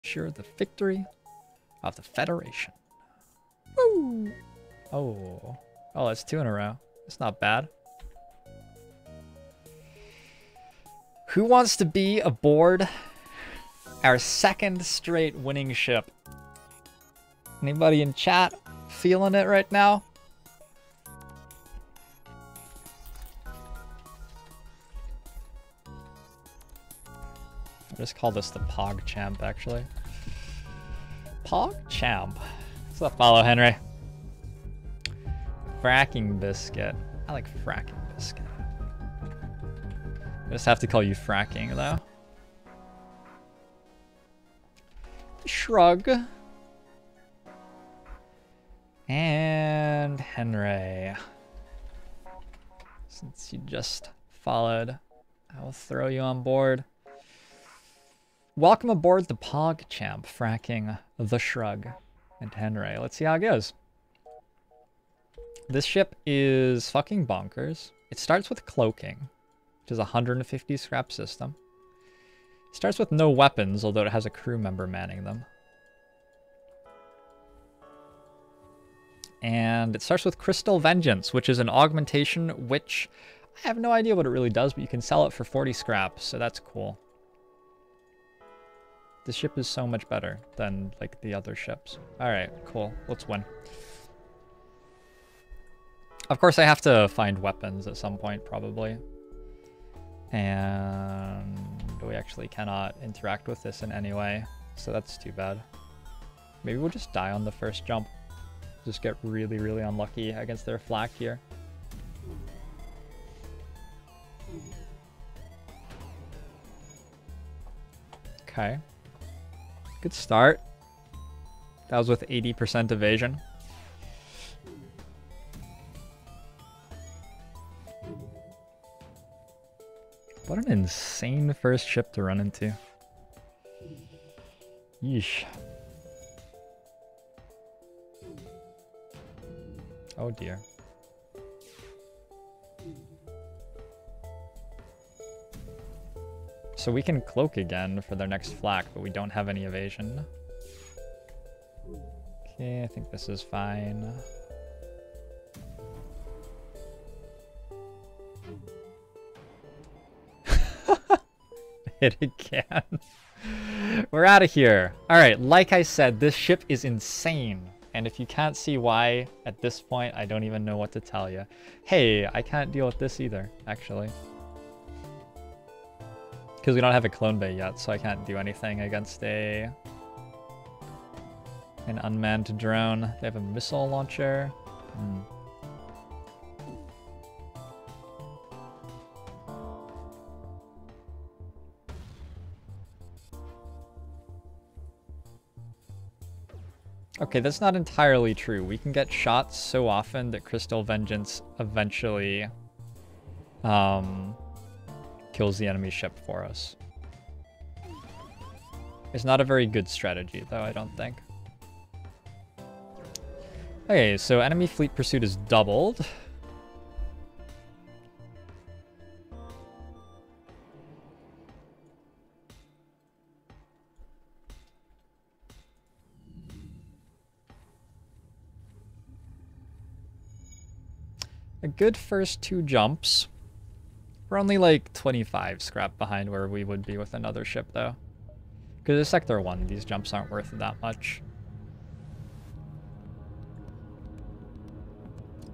Ensure the victory of the Federation. Woo! Oh. Oh, that's 2 in a row. It's not bad. Who wants to be aboard our 2nd straight winning ship? Anybody in chat feeling it right now? I'll just call this the Pog Champ, actually. Pog Champ. What's up, Follow Henry? Fracking Biscuit. I like Fracking Biscuit. I just have to call you Fracking, though. Shrug. And Henry. Since you just followed, I will throw you on board. Welcome aboard the Pog Champ, Fracking the Shrug and Henry. Let's see how it goes. This ship is fucking bonkers. It starts with cloaking, which is a 150 scrap system. It starts with no weapons, although it has a crew member manning them. And it starts with Crystal Vengeance, which is an augmentation, which I have no idea what it really does, but you can sell it for 40 scrap, so that's cool. This ship is so much better than, like, the other ships. Alright, cool. Let's win. Of course, I have to find weapons at some point, probably. And we actually cannot interact with this in any way, so that's too bad. Maybe we'll just die on the first jump. Just get really, really unlucky against their flak here. Okay. Good start. That was with 80% evasion. What an insane first ship to run into. Yeesh. Oh dear. So we can cloak again for their next flak, but we don't have any evasion. Okay, I think this is fine. Hit again. We're out of here. All right, like I said, this ship is insane. And if you can't see why at this point, I don't even know what to tell you. Hey, I can't deal with this either, actually. Because we don't have a clone bay yet, so I can't do anything against an unmanned drone. They have a missile launcher. Okay, that's not entirely true. We can get shots so often that Crystal Vengeance eventually kills the enemy ship for us. It's not a very good strategy, though, I don't think. Okay, so enemy fleet pursuit is doubled. A good first 2 jumps. We're only like 25 scrap behind where we would be with another ship, though. Because it's Sector 1, these jumps aren't worth that much.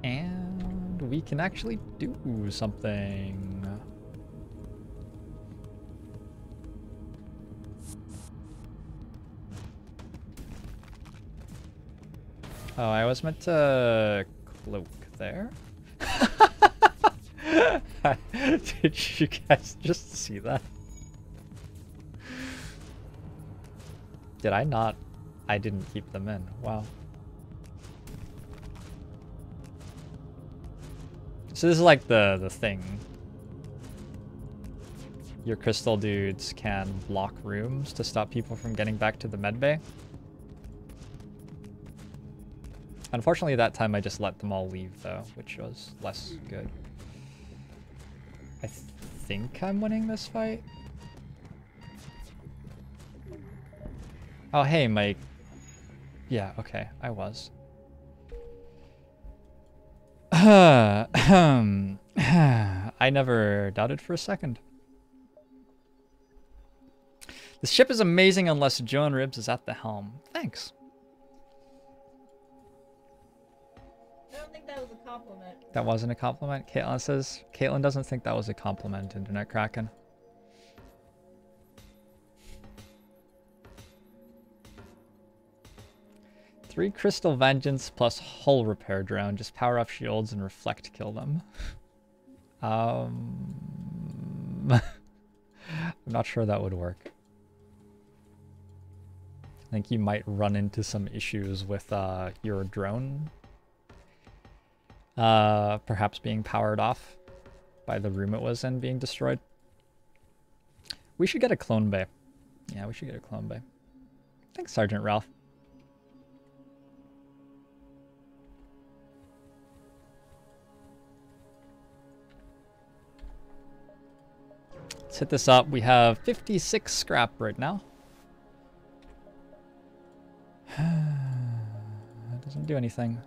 And we can actually do something. Oh, I was meant to cloak there. Did you guys just see that? Did I not? I didn't keep them in. Wow. So this is like the thing. Your crystal dudes can block rooms to stop people from getting back to the medbay. Unfortunately, that time I just let them all leave, though, which was less good. I think I'm winning this fight. Oh, hey, Mike. Yeah, okay, I was. I never doubted for a second. The ship is amazing unless Joan Ribs is at the helm. Thanks. I don't think that was a compliment. That wasn't a compliment? Caitlin says. Caitlin doesn't think that was a compliment, Internet Kraken. Three Crystal Vengeance plus hull repair drone. Just power up shields and reflect kill them. I'm not sure that would work. I think you might run into some issues with your drone. Perhaps being powered off by the room it was in being destroyed. We should get a clone bay. Yeah, we should get a clone bay. Thanks, Sergeant Ralph. Let's hit this up. We have 56 scrap right now. That doesn't do anything.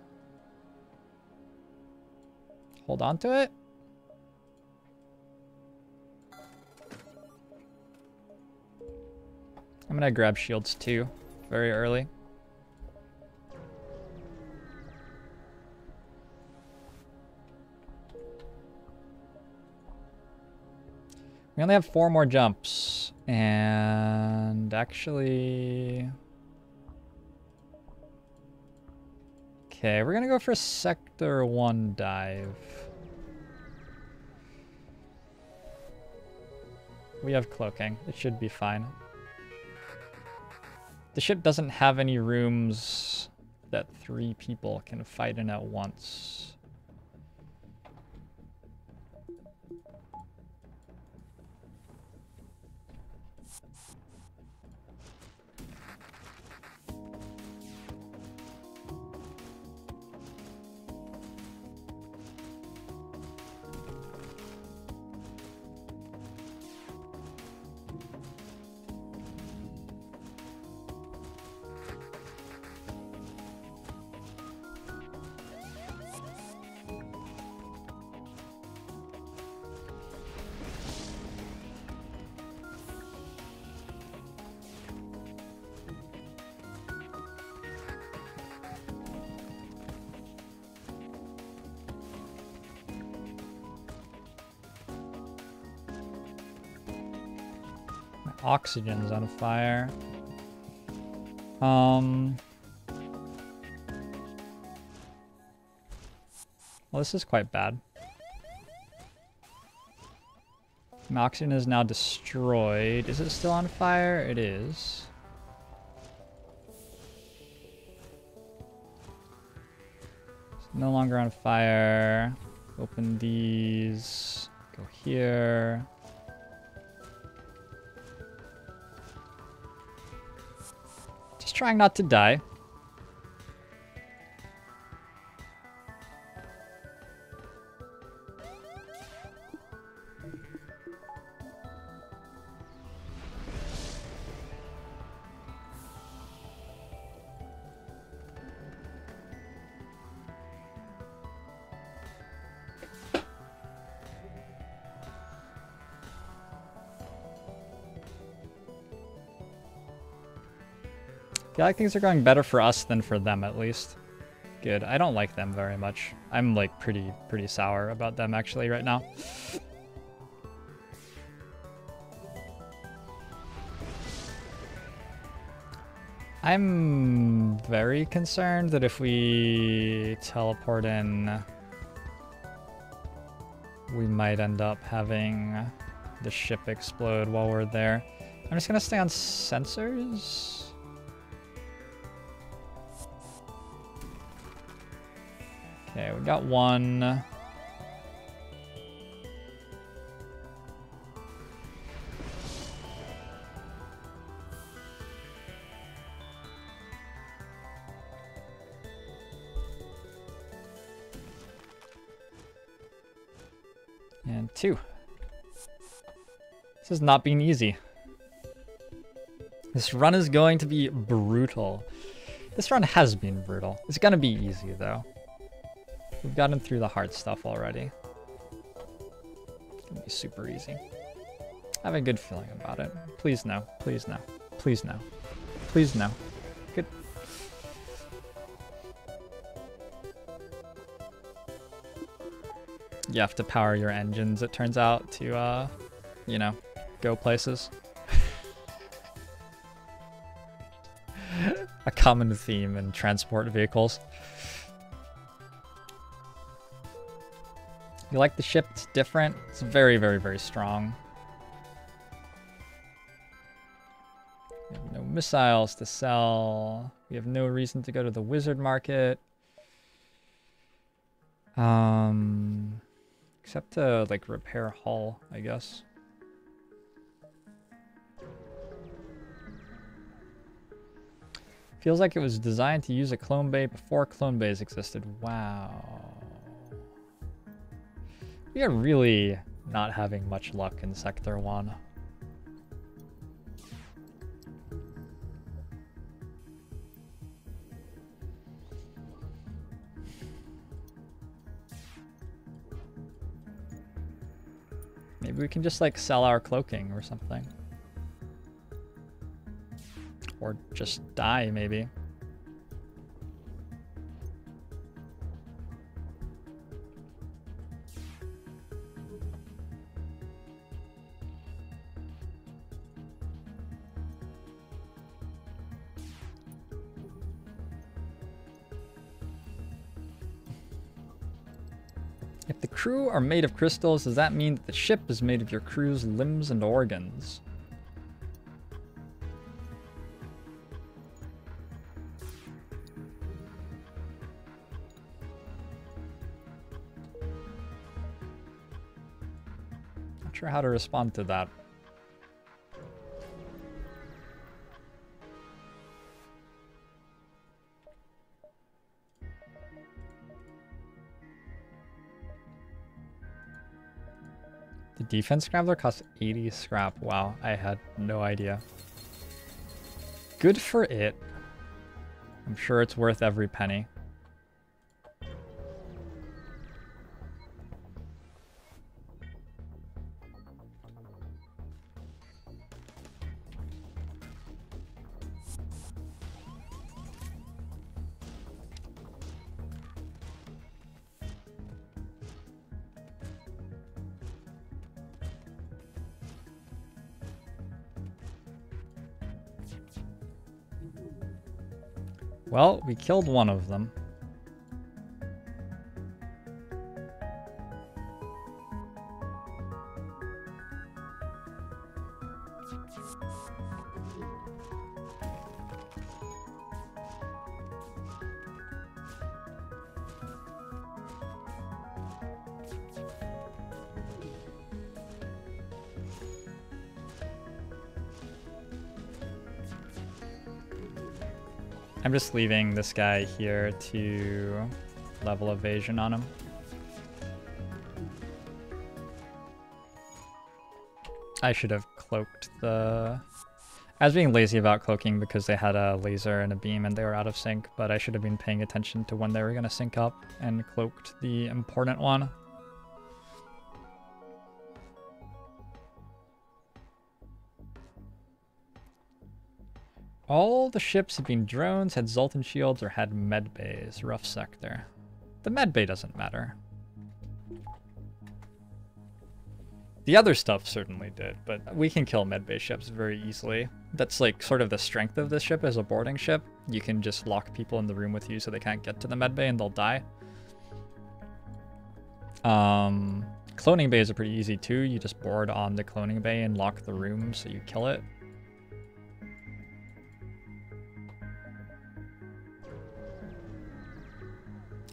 Hold on to it. I'm gonna grab shields too, very early. We only have 4 more jumps, and actually... Okay, we're gonna go for Sector 1 dive. We have cloaking. It should be fine. The ship doesn't have any rooms that 3 people can fight in at once. Oxygen's on fire. Well, this is quite bad. My oxygen is now destroyed. Is it still on fire? It is. It's no longer on fire. Open these. Go here. Just trying not to die. I feel like things are going better for us than for them, at least. Good. I don't like them very much. I'm like pretty sour about them actually right now. I'm very concerned that if we teleport in, we might end up having the ship explode while we're there. I'm just gonna stay on sensors. Okay, we got one. And 2. This has not been easy. This run is going to be brutal. This run has been brutal. It's gonna be easy though. We've gotten through the hard stuff already. It's gonna be super easy. I have a good feeling about it. Please no. Please no. Please no. Please no. Good. You have to power your engines, it turns out, to, you know, go places. A common theme in transport vehicles. You like the ship? It's different. It's very, very, very strong. We have no missiles to sell. We have no reason to go to the wizard market. Except to, like, repair hull, I guess. Feels like it was designed to use a clone bay before clone bays existed. Wow. We are really not having much luck in Sector 1. Maybe we can just, like, sell our cloaking or something. Or just die, maybe. If the crew are made of crystals, does that mean that the ship is made of your crew's limbs and organs? Not sure how to respond to that. The defense scrabbler costs 80 scrap. Wow, I had no idea. Good for it. I'm sure it's worth every penny. Well, we killed one of them. I'm just leaving this guy here to level evasion on him. I should have cloaked the... I was being lazy about cloaking because they had a laser and a beam and they were out of sync, but I should have been paying attention to when they were going to sync up and cloaked the important one. All the ships had been drones, had Zoltan shields, or had med bays. Rough sector. The med bay doesn't matter. The other stuff certainly did, but we can kill med bay ships very easily. That's like sort of the strength of this ship as a boarding ship. You can just lock people in the room with you so they can't get to the med bay and they'll die. Cloning bays are pretty easy too. You just board on the cloning bay and lock the room so you kill it.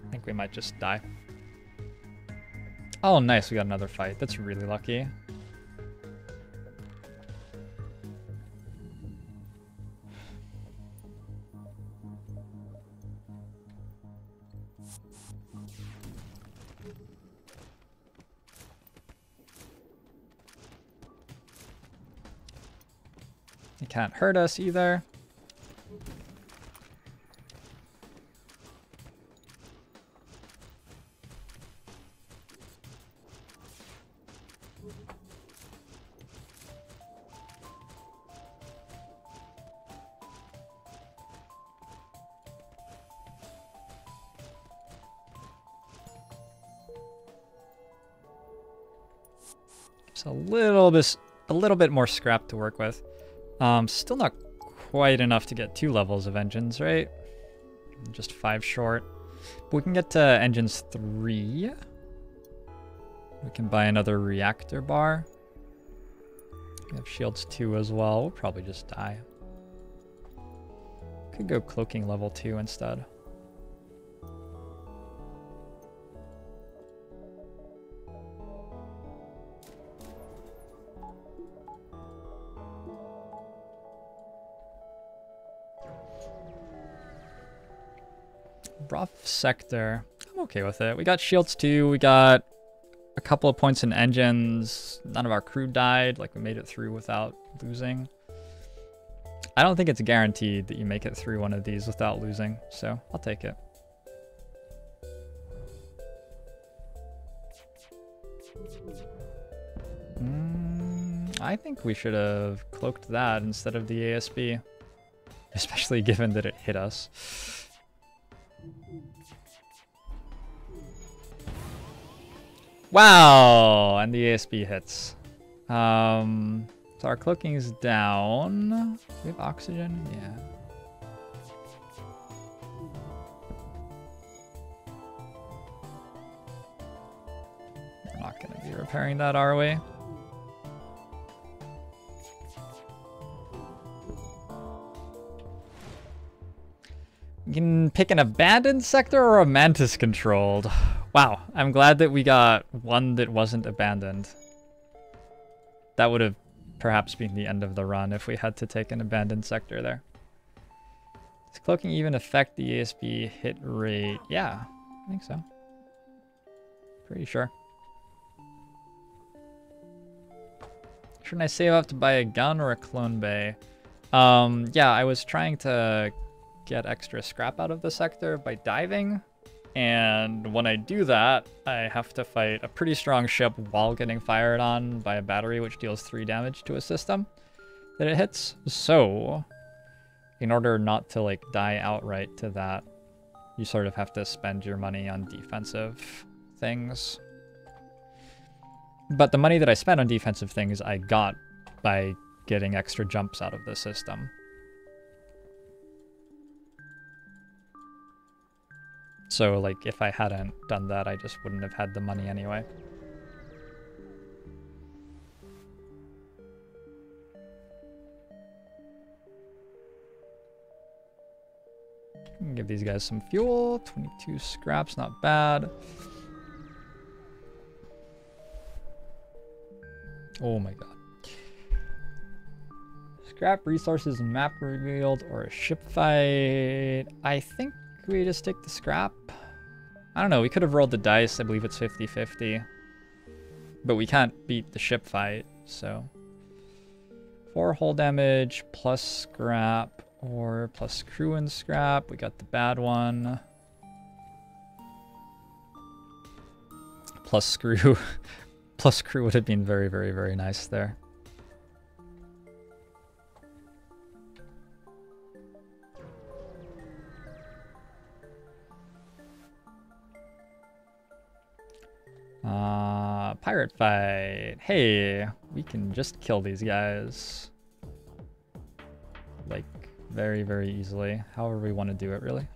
I think we might just die. Oh, nice. We got another fight. That's really lucky. It can't hurt us either. It's a little bit more scrap to work with. Still not quite enough to get 2 levels of engines, right? Just 5 short. But we can get to engines 3. We can buy another reactor bar. We have shields 2 as well. We'll probably just die. Could go cloaking level 2 instead. Rough sector. I'm okay with it. We got shields 2. We got a couple of points in engines. None of our crew died. Like, we made it through without losing. I don't think it's guaranteed that you make it through one of these without losing, so I'll take it. I think we should have cloaked that instead of the ASB, especially given that it hit us. Wow, and the ASB hits. So our cloaking is down. We have oxygen? Yeah. We're not going to be repairing that, are we? You can pick an abandoned sector or a mantis controlled. Wow, I'm glad that we got one that wasn't abandoned. That would have perhaps been the end of the run if we had to take an abandoned sector there. Does cloaking even affect the ASB hit rate? Yeah, I think so. Pretty sure. Shouldn't I save up to buy a gun or a clone bay? Yeah, I was trying to get extra scrap out of the sector by diving. And when I do that, I have to fight a pretty strong ship while getting fired on by a battery, which deals 3 damage to a system that it hits. So, in order not to like die outright to that, you sort of have to spend your money on defensive things. But the money that I spent on defensive things, I got by getting extra jumps out of the system. So, like, if I hadn't done that, I just wouldn't have had the money anyway. Give these guys some fuel. 22 scraps, not bad. Oh my god. Scrap resources map revealed or a ship fight. I think we just take the scrap. I don't know, we could have rolled the dice. I believe it's 50-50. But we can't beat the ship fight, so. 4 hull damage plus scrap or plus crew and scrap. We got the bad one. Plus screw. Plus crew would have been very, very, very nice there. Pirate fight. Hey, we can just kill these guys. Like, very, very easily. However we want to do it, really.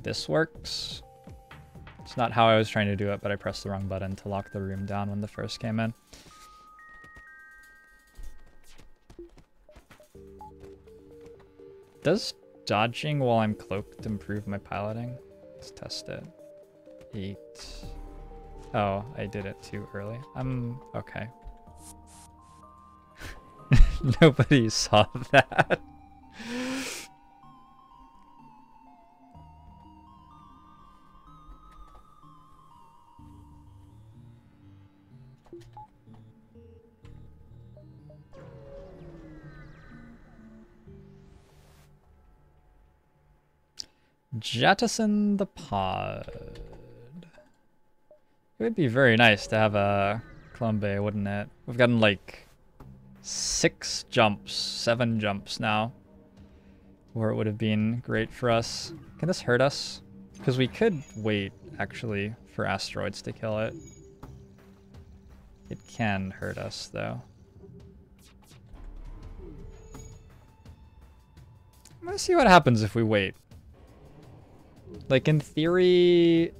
This works. It's not how I was trying to do it, but I pressed the wrong button to lock the room down when the first came in. Does dodging while I'm cloaked improve my piloting? Let's test it. 8. Oh, I did it too early. Okay. Nobody saw that. Jettison the pod. It would be very nice to have a clone bay, wouldn't it? We've gotten like 6 jumps, 7 jumps now. Or it would have been great for us. Can this hurt us? Because we could wait, actually, for asteroids to kill it. It can hurt us, though. Let's see what happens if we wait. Like, in theory,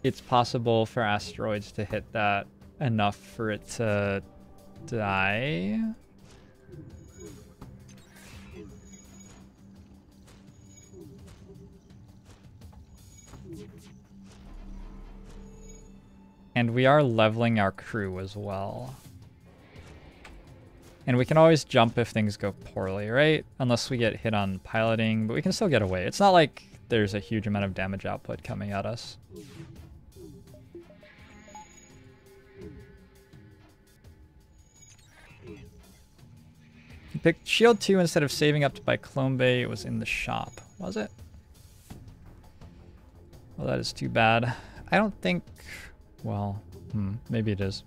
it's possible for asteroids to hit that enough for it to die. And we are leveling our crew as well. And we can always jump if things go poorly, right? Unless we get hit on piloting, but we can still get away. It's not like there's a huge amount of damage output coming at us. You picked Shield 2 instead of saving up to buy Clone Bay. It was in the shop, was it? Well, that is too bad. I don't think... Well, maybe it is.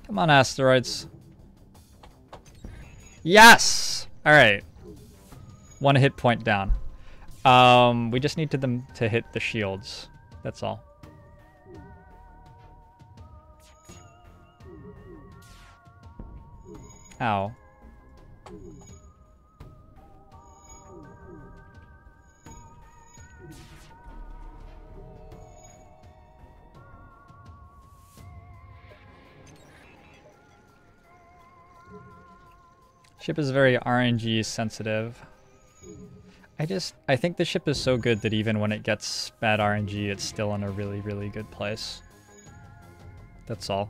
Come on, asteroids. Yes! Alright. 1 hit point down. We just need them to hit the shields. That's all. Ow. Ship is very RNG sensitive. I think the ship is so good that even when it gets bad RNG, it's still in a really, really good place. That's all.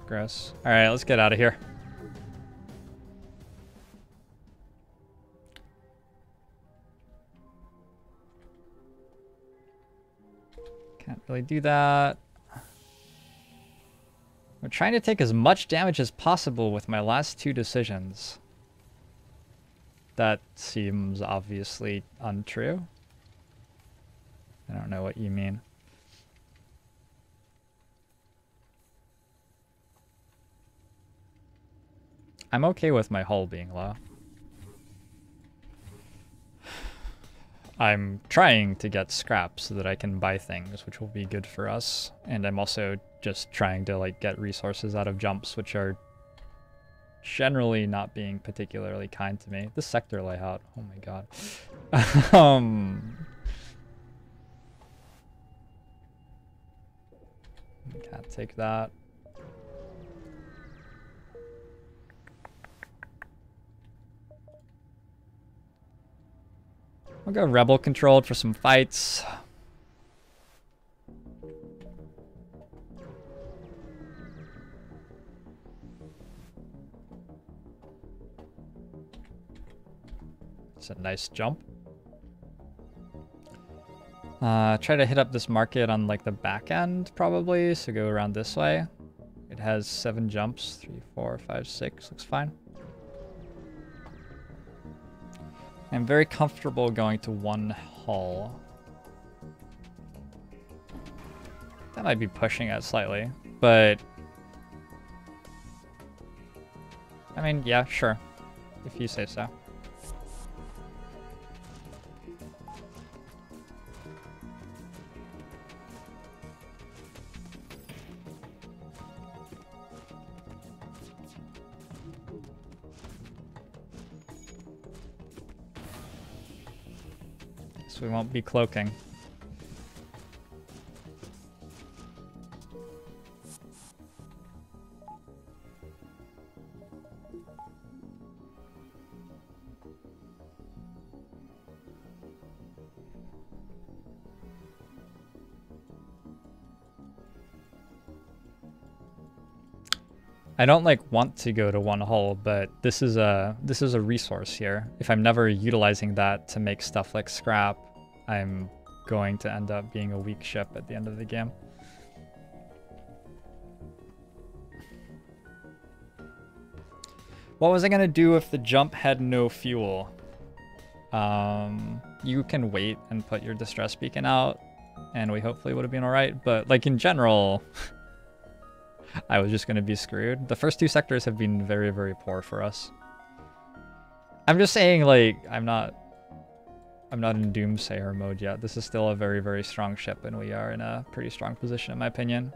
Gross. Alright, let's get out of here. Can't really do that. I'm trying to take as much damage as possible with my last 2 decisions. That seems obviously untrue. I don't know what you mean. I'm okay with my hull being low. I'm trying to get scrap so that I can buy things, which will be good for us. And I'm also just trying to like get resources out of jumps, which are generally not being particularly kind to me. This sector layout, oh my god. Can't take that. I'll go rebel controlled for some fights. It's a nice jump. Try to hit up this market on like the back end probably, so go around this way. It has 7 jumps, 3, 4, 5, 6, looks fine. I'm very comfortable going to 1 hull. That might be pushing it slightly, but... I mean, yeah, sure. If you say so. We won't be cloaking. I don't like want to go to one hull, but this is a resource here. If I'm never utilizing that to make stuff like scrap, I'm going to end up being a weak ship at the end of the game. What was I gonna do if the jump had no fuel? You can wait and put your distress beacon out, and we hopefully would have been alright, but like in general, I was just gonna be screwed. The first two sectors have been very, very poor for us. I'm just saying, like, I'm not in doomsayer mode yet. This is still a very, very strong ship, and we are in a pretty strong position in my opinion.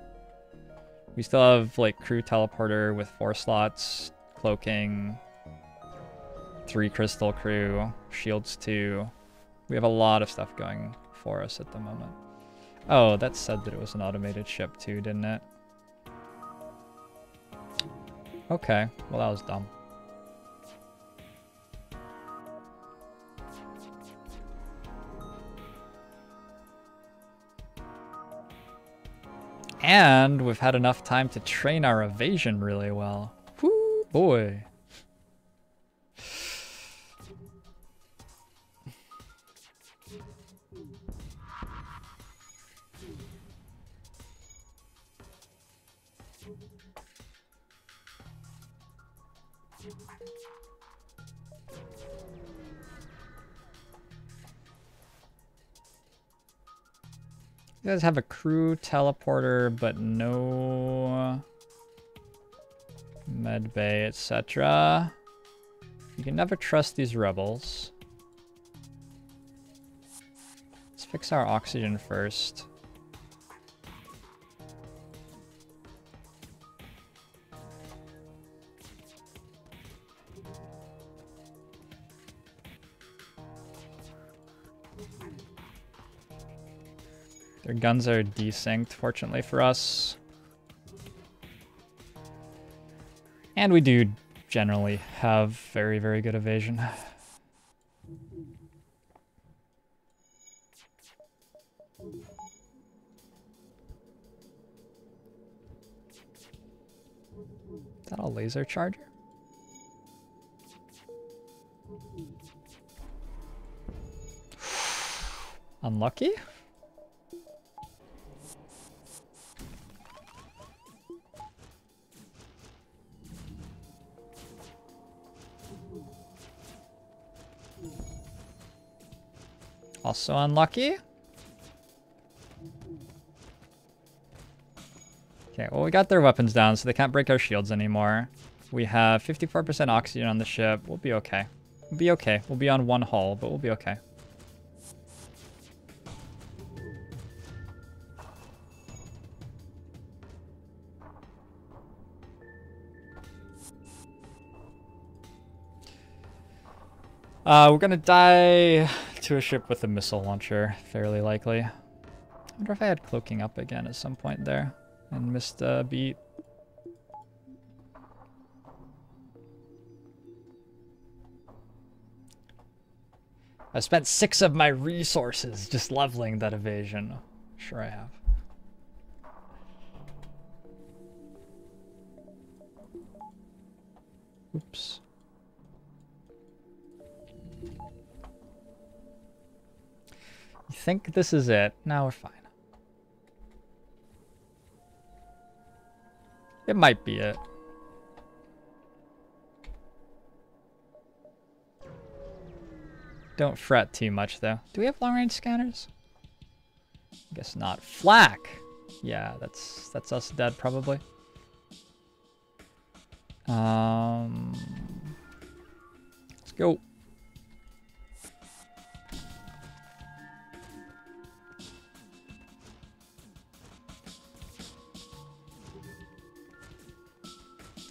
We still have like crew teleporter with 4 slots, cloaking, 3 crystal crew, shields 2. We have a lot of stuff going for us at the moment. Oh, that said that it was an automated ship too, didn't it? Okay, well that was dumb. And we've had enough time to train our evasion really well. Whoo, boy. You guys have a crew teleporter, but no med bay, etc. You can never trust these rebels. Let's fix our oxygen first. Their guns are desynced, fortunately for us. And we do generally have very, very good evasion. Is that a laser charger? Unlucky? Also unlucky. Okay, well we got their weapons down so they can't break our shields anymore. We have 54% oxygen on the ship. We'll be okay. We'll be okay. We'll be on one hull, but we'll be okay. We're gonna die to a ship with a missile launcher, fairly likely. I wonder if I had cloaking up again at some point there and missed a beat. I spent 6 of my resources just leveling that evasion. Sure I have. Oops. You think this is it? No, we're fine. It might be it. Don't fret too much, though. Do we have long-range scanners? I guess not. Flak! Yeah, that's us dead, probably. Let's go.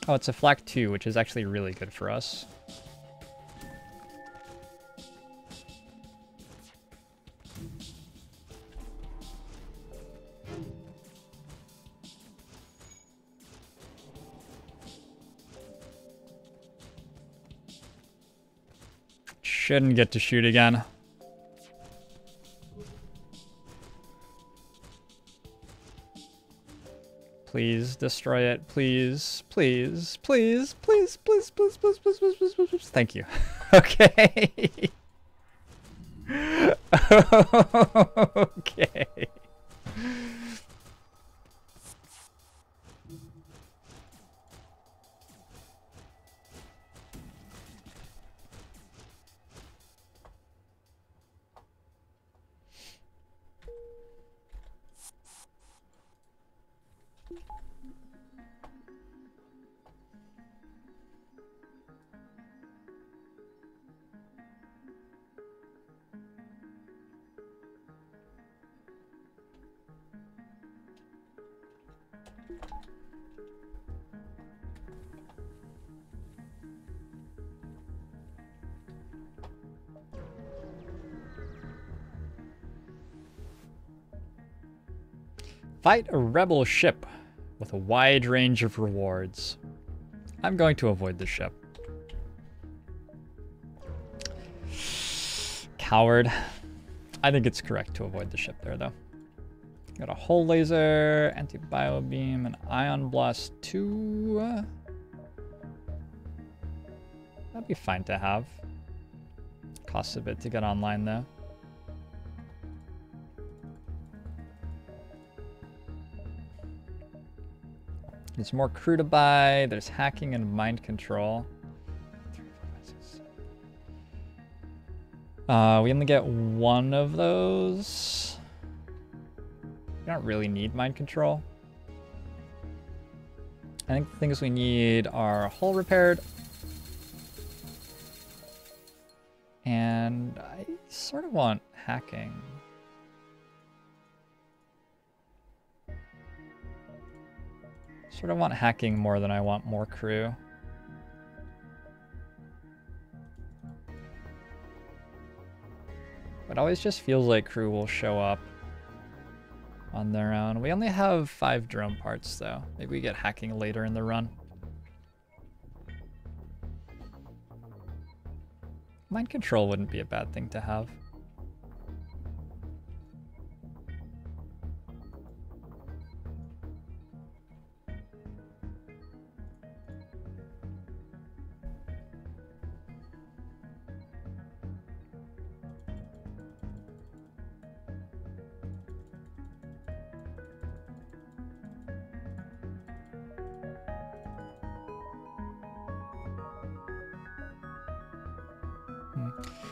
Oh, it's a flak 2, which is actually really good for us. Shouldn't get to shoot again. Please destroy it. Please, please, please, please, please, please, please, please, please, please, please, please. Thank you. Okay. Okay. Fight a rebel ship with a wide range of rewards. I'm going to avoid the ship. Coward. I think it's correct to avoid the ship there, though. Got a hull laser, anti-bio beam, and ion blast 2. That'd be fine to have. Costs a bit to get online, though. There's more crew to buy. There's hacking and mind control. We only get one of those. We don't really need mind control. I think the things we need are hull repaired. And I sort of want hacking. Sort of want hacking more than I want more crew. But it always just feels like crew will show up on their own. We only have 5 drone parts though. Maybe we get hacking later in the run. Mind control wouldn't be a bad thing to have.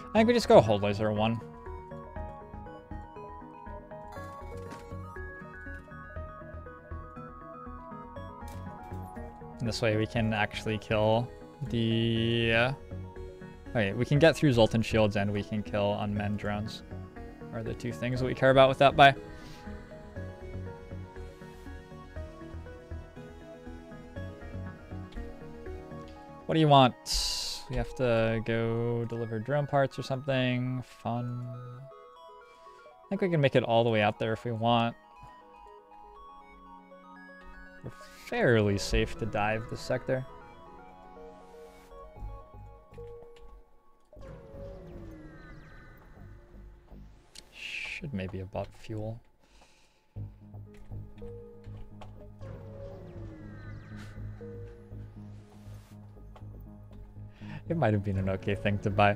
I think we just go hull laser 1. And this way we can actually kill the... Okay, we can get through Zoltan shields and we can kill unmanned drones. Are the 2 things that we care about with that buy. What do you want? We have to go deliver drone parts or something. Fun. I think we can make it all the way out there if we want. We're fairly safe to dive this sector. Should maybe have bought fuel. It might have been an okay thing to buy.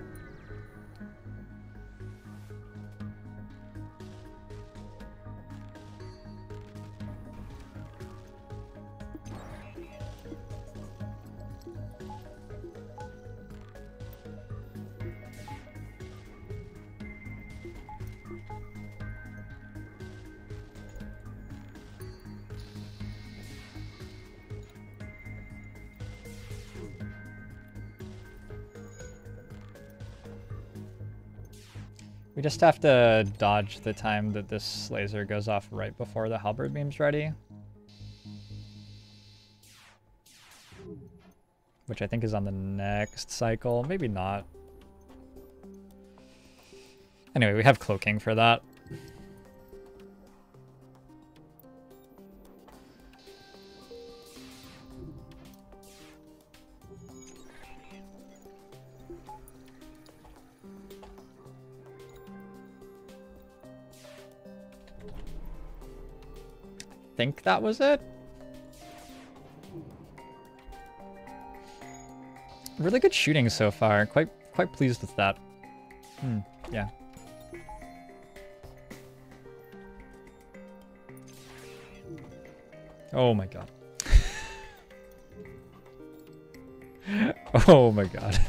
We just have to dodge the time that this laser goes off right before the halberd beam's ready. Which I think is on the next cycle. Maybe not. Anyway, we have cloaking for that. I think that was it. Really good shooting so far. Quite pleased with that. Yeah. Oh my god. Oh my god.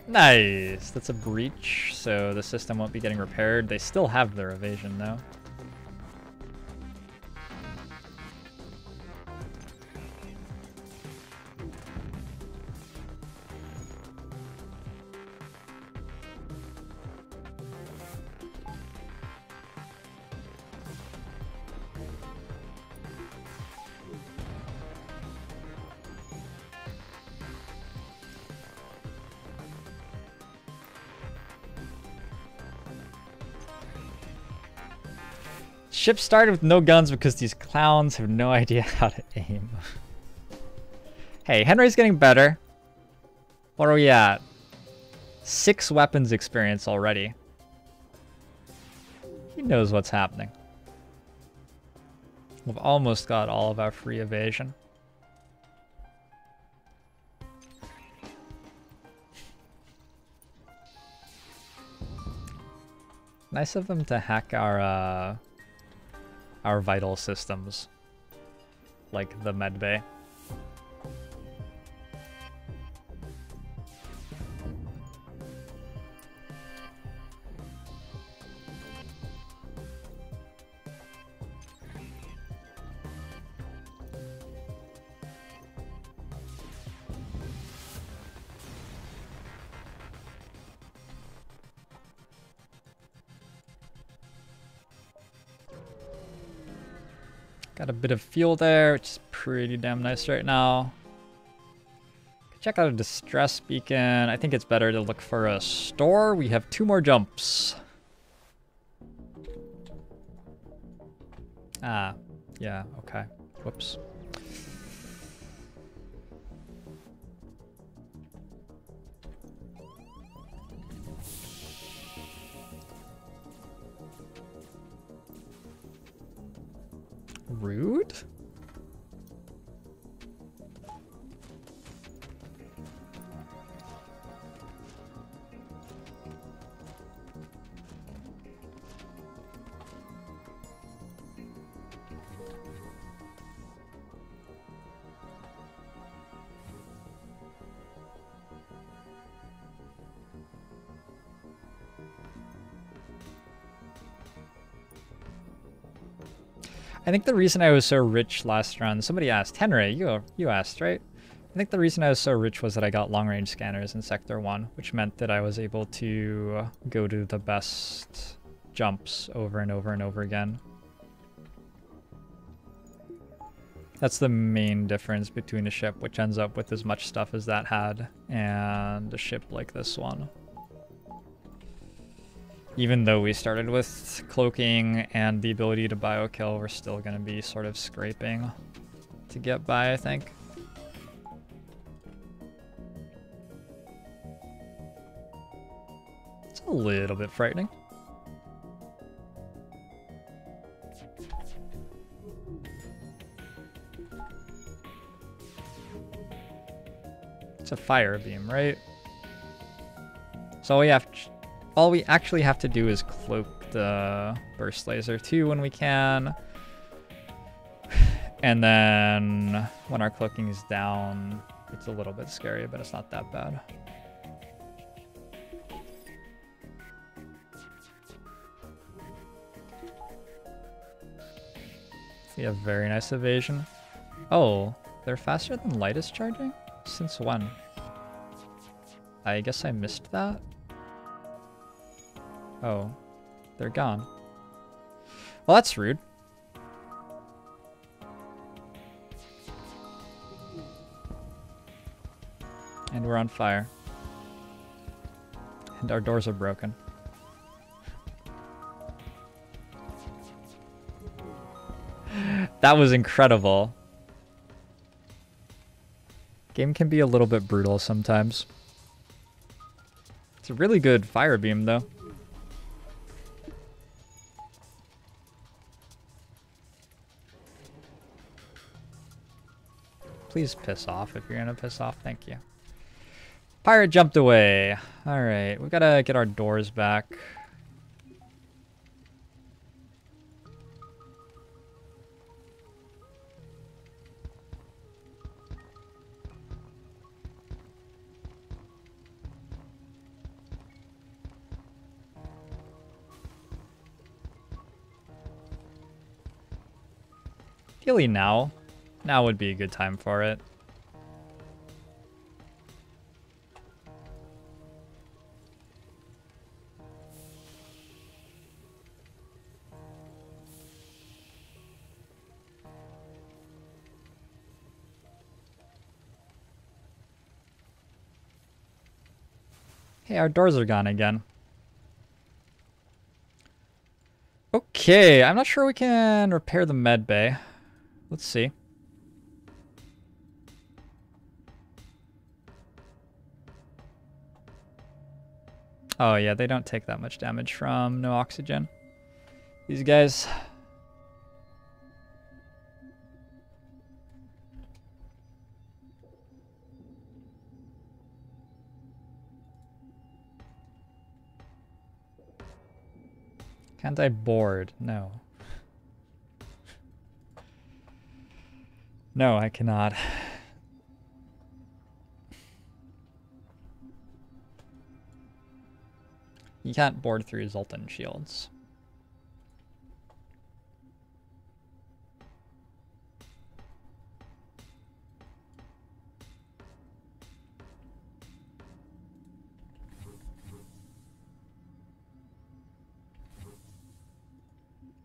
Nice! That's a breach, so the system won't be getting repaired. They still have their evasion though. Ship started with no guns because these clowns have no idea how to aim. Hey, Henry's getting better. What are we at? 6 weapons experience already. He knows what's happening. We've almost got all of our free evasion. Nice of them to hack our vital systems, like the med bay. Got a bit of fuel there, which is pretty damn nice right now. Check out a distress beacon. I think it's better to look for a store. We have 2 more jumps. Ah, yeah, okay. Whoops. Rude? I think the reason I was so rich last run, somebody asked, Henry, you asked, right? I think the reason I was so rich was that I got long-range scanners in Sector 1, which meant that I was able to go to the best jumps over and over and over again. That's the main difference between a ship which ends up with as much stuff as that had and a ship like this one. Even though we started with cloaking and the ability to bio-kill, we're still going to be sort of scraping to get by, I think. It's a little bit frightening. It's a fire beam, right? So all we actually have to do is cloak the burst laser too when we can. And then when our cloaking is down, it's a little bit scary, but it's not that bad. We have very nice evasion. Oh, they're faster than light is charging? Since when? I guess I missed that. Oh, they're gone. Well, that's rude. And we're on fire. And our doors are broken. That was incredible. Game can be a little bit brutal sometimes. It's a really good fire beam, though. Please piss off if you're gonna piss off. Thank you. Pirate jumped away. Alright, we gotta get our doors back. Ideally now. Now would be a good time for it. Hey, our doors are gone again. Okay, I'm not sure we can repair the med bay. Let's see. Oh yeah, they don't take that much damage from no oxygen. These guys. Can't I board? No. No, I cannot. You can't board through Zoltan shields.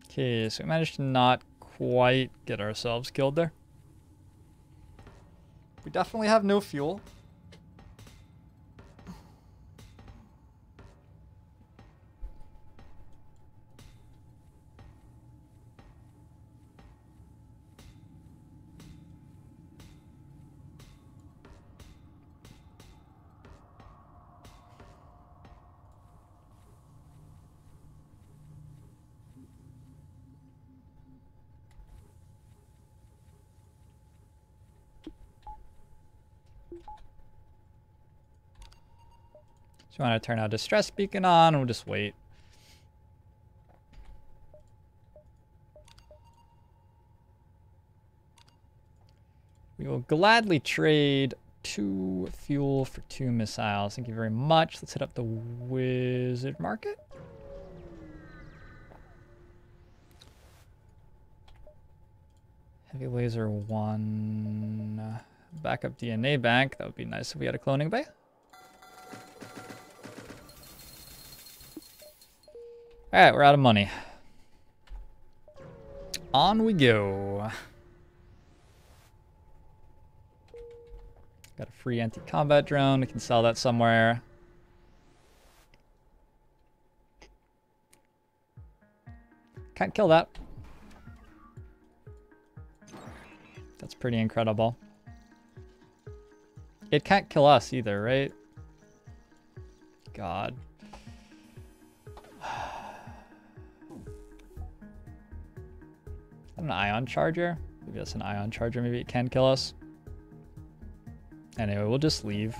Okay, so we managed to not quite get ourselves killed there. We definitely have no fuel. So I want to turn our distress beacon on, and we'll just wait. We will gladly trade 2 fuel for 2 missiles. Thank you very much. Let's hit up the wizard market. Heavy laser 1. Backup DNA bank. That would be nice if we had a cloning bay. Alright, we're out of money. On we go. Got a free anti-combat drone. We can sell that somewhere. Can't kill that. That's pretty incredible. It can't kill us either, right? God. An ion charger? Maybe that's an ion charger. Maybe it can kill us. Anyway, we'll just leave.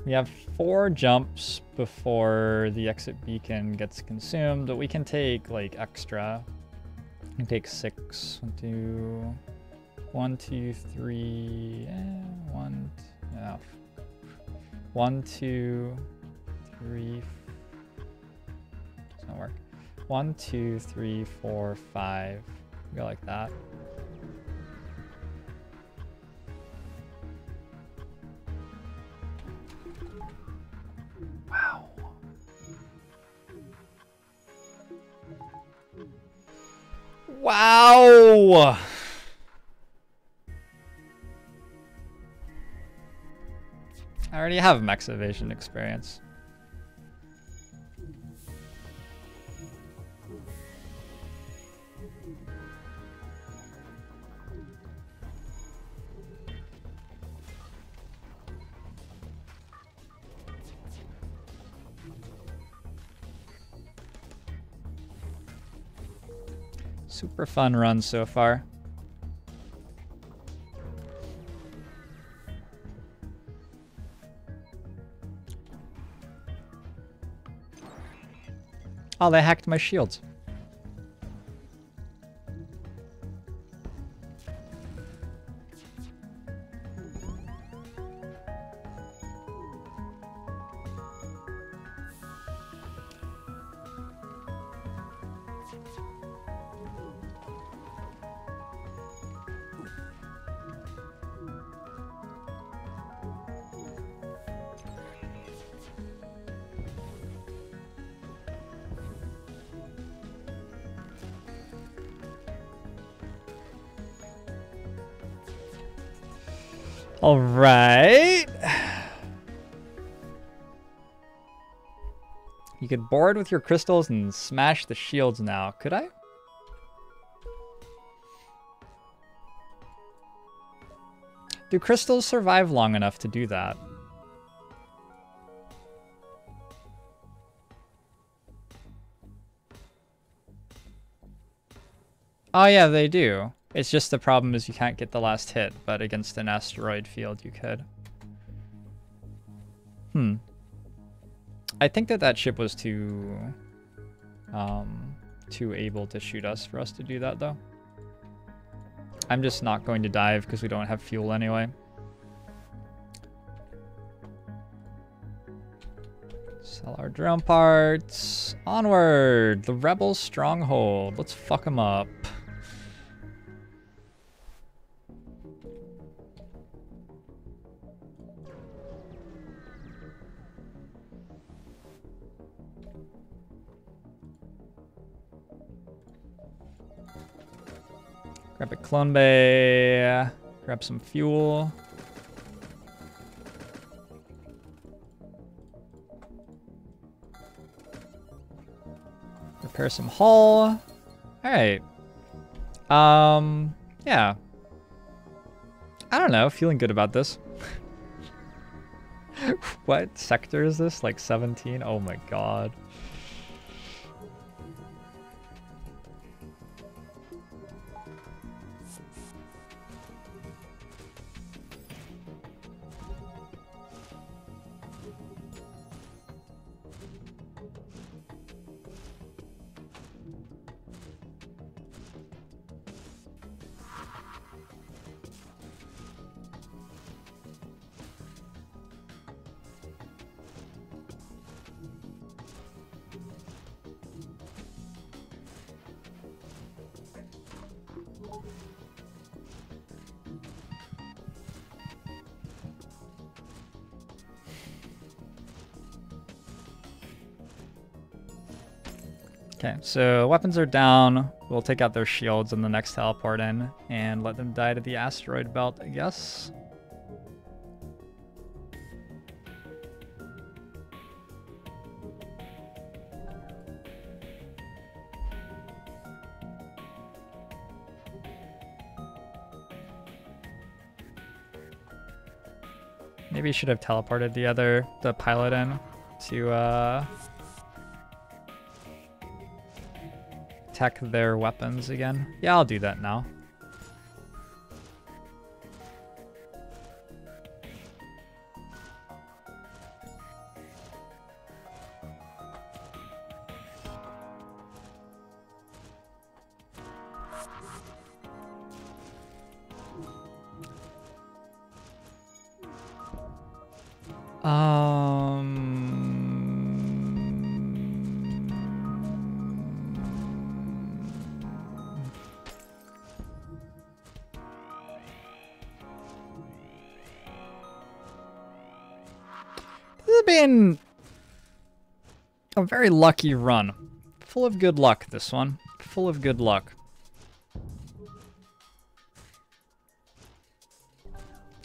We have 4 jumps before the exit beacon gets consumed, but we can take like extra. We can take 6. 1, 2, 3. 1. Yeah. 1, 2, 3. Does not work. 1, 2, 3, 4, 5. Go like that. Wow! I already have max evasion experience. Super fun run so far. Oh, they hacked my shields. All right. You could board with your crystals and smash the shields now. Could I? Do crystals survive long enough to do that? Oh yeah, they do. It's just the problem is you can't get the last hit, but against an asteroid field you could. I think that ship was too able to shoot us for us to do that though. I'm just not going to dive because we don't have fuel anyway. Sell our drone parts. Onward! The rebel stronghold. Let's fuck them up. Grab a clone bay, grab some fuel. Repair some hull. Alright. Yeah. I don't know, feeling good about this. What sector is this? Like 17? Oh my god. Okay, so weapons are down. We'll take out their shields in the next teleport in and let them die to the asteroid belt, I guess. Maybe you should have teleported the pilot in to tech their weapons again. Yeah, I'll do that now. This has been a very lucky run. Full of good luck, this one. Full of good luck.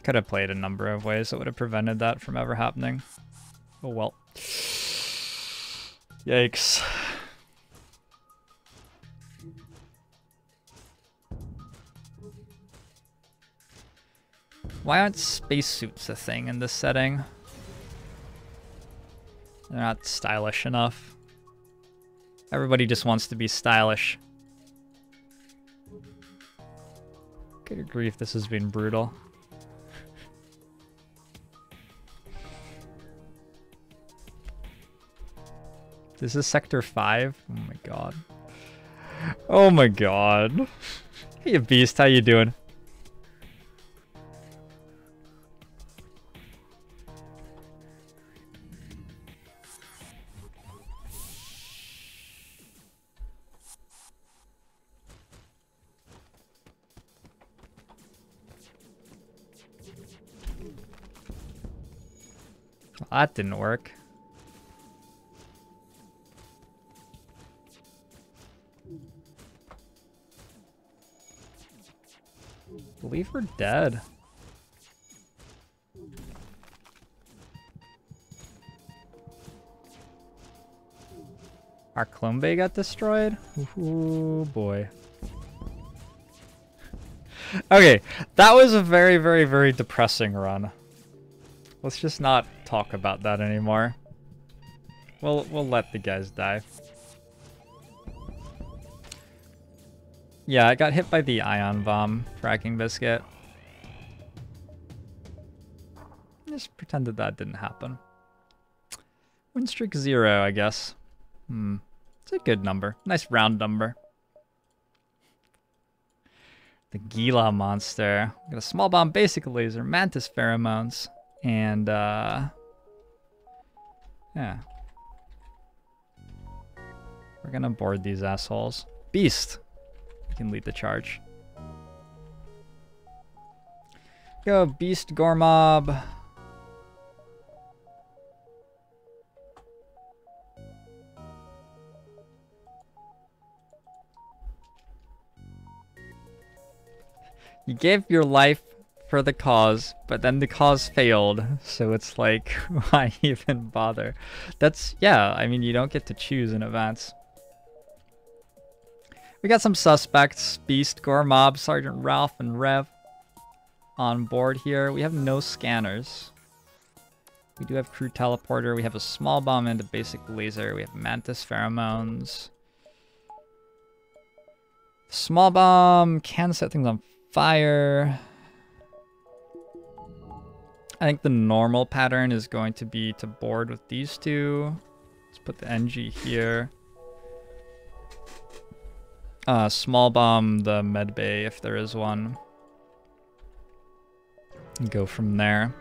Could have played a number of ways that would have prevented that from ever happening. Oh well. Yikes. Why aren't spacesuits a thing in this setting? They're not stylish enough. Everybody just wants to be stylish. Good grief, this has been brutal. This is Sector 5? Oh my god. Oh my god. Hey, Beast, how you doing? Well, that didn't work. I believe we're dead. Our clone bay got destroyed? Ooh, boy. Okay, that was a very, very, very depressing run. Let's just not talk about that anymore. We'll let the guys die. Yeah, I got hit by the ion bomb, fracking biscuit. Just pretended that didn't happen. Win streak 0, I guess. It's a good number. Nice round number. The Gila monster. Got a small bomb basic laser, mantis pheromones, and yeah. We're gonna board these assholes. Beast! You can lead the charge. Go, Beast Gormob. You gave your life for the cause, but then the cause failed. So it's like, why even bother? That's, yeah, I mean, you don't get to choose in advance. We got some suspects, Beast, Gormob, Sergeant Ralph, and Rev on board here. We have no scanners. We do have crew teleporter. We have a small bomb and a basic laser. We have mantis pheromones. Small bomb can set things on fire. I think the normal pattern is going to be to board with these two. Let's put the NG here. Small bomb the med bay if there is one. And go from there.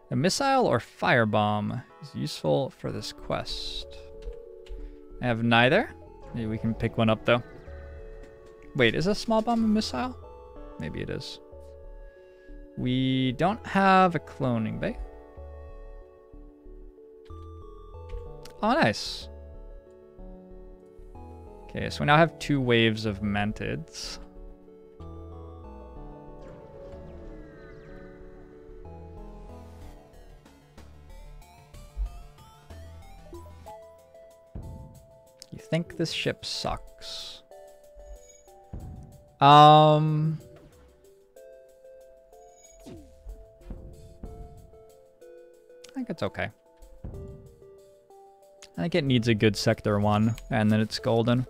A missile or firebomb is useful for this quest. I have neither. Maybe we can pick one up though. Wait, is a small bomb a missile? Maybe it is. We don't have a cloning bay. Oh, nice. Okay, so we now have 2 waves of mantids. You think this ship sucks? I think it's okay. I think it needs a good Sector 1, and then it's golden.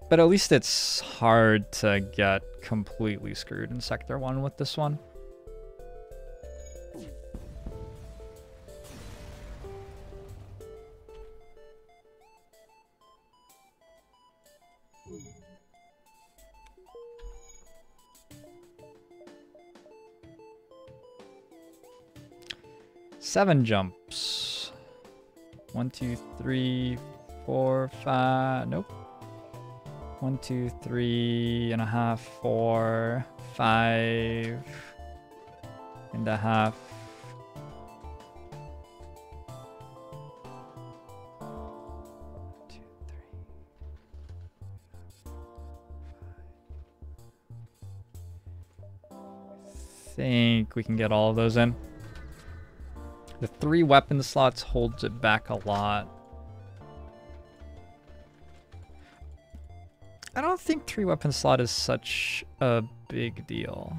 But at least it's hard to get completely screwed in Sector 1 with this one. Seven jumps. 1, 2, 3, 4, 5. Nope. 1, 2, 3.5, 4, 5.5. Think we can get all of those in. The 3 weapon slots holds it back a lot. I don't think 3 weapon slot is such a big deal.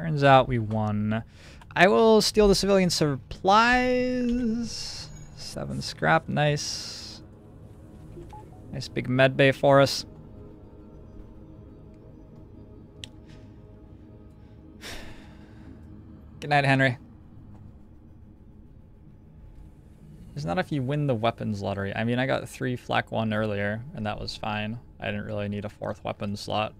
Turns out we won. I will steal the civilian supplies. 7 scrap, nice. Nice big med bay for us. Good night, Henry. It's not if you win the weapons lottery. I mean, I got 3 flak 1 earlier, and that was fine. I didn't really need a 4th weapon slot.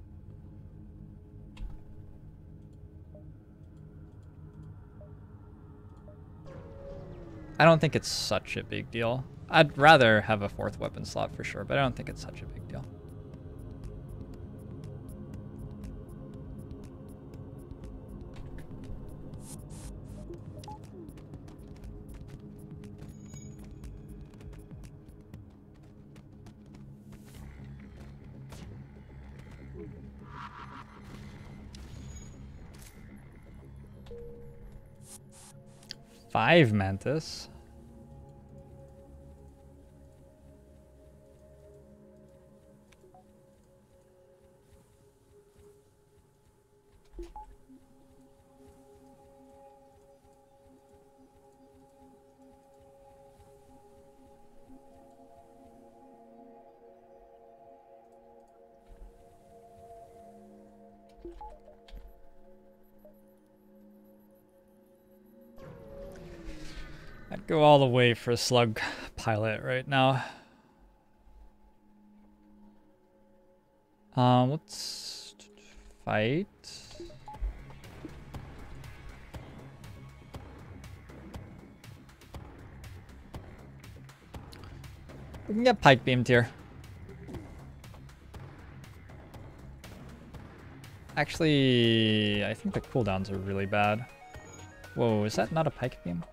I don't think it's such a big deal. I'd rather have a 4th weapon slot for sure, but I don't think it's such a big deal. Five Mantis. I'd go all the way for a slug pilot right now. Let's fight. We can get pike beamed here. Actually, I think the cooldowns are really bad. Whoa, is that not a pike beam?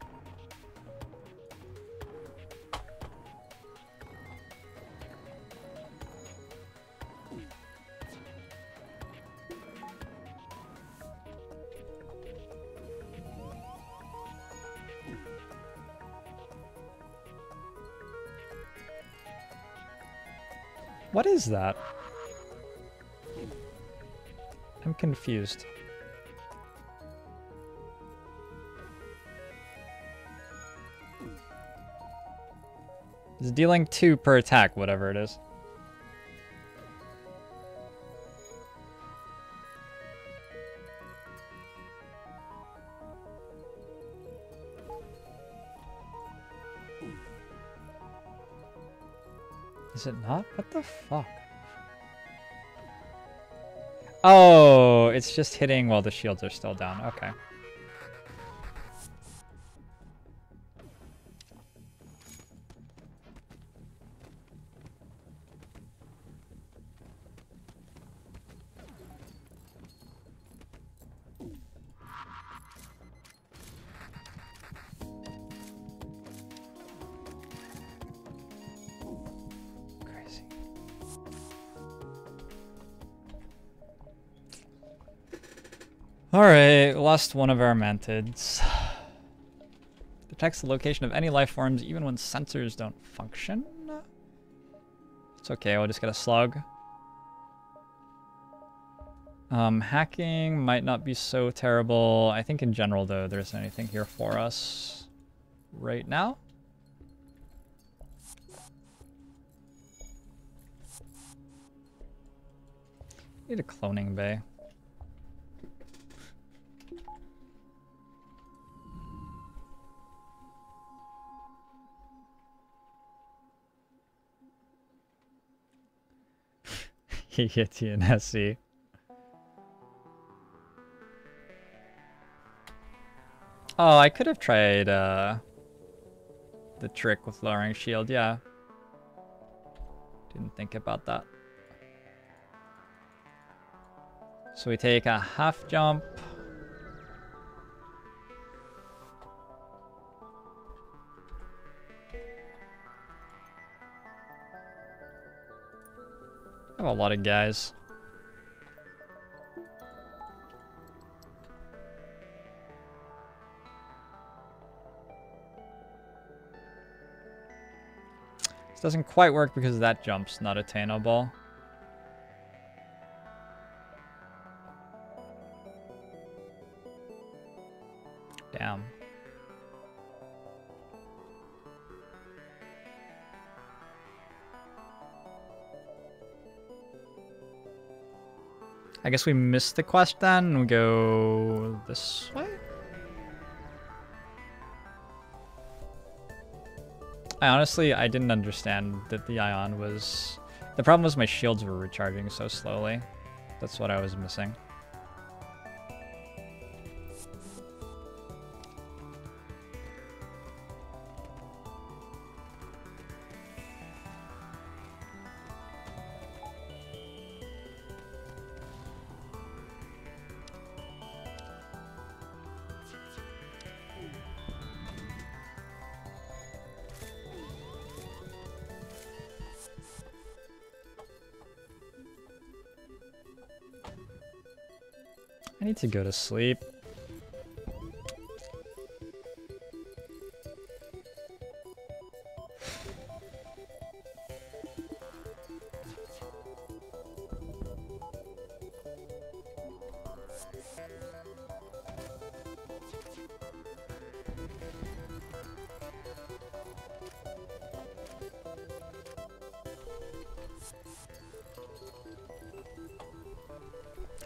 What is that? I'm confused. It's dealing 2 per attack, whatever it is. Is it not? What the fuck? Oh, it's just hitting while the shields are still down. Okay. Alright, lost one of our mantids. Detects the location of any life forms even when sensors don't function. It's okay, we'll just get a slug. Hacking might not be so terrible. I think in general though, there isn't anything here for us right now. Need a cloning bay. Yeti and SC. Oh, I could have tried the trick with lowering shield, yeah. Didn't think about that. So we take a half jump. I have a lot of guys. This doesn't quite work because that jump's not attainable. Damn. I guess we missed the quest then. We go this way? I didn't understand that the ion was... The problem was my shields were recharging so slowly. That's what I was missing. I need to go to sleep.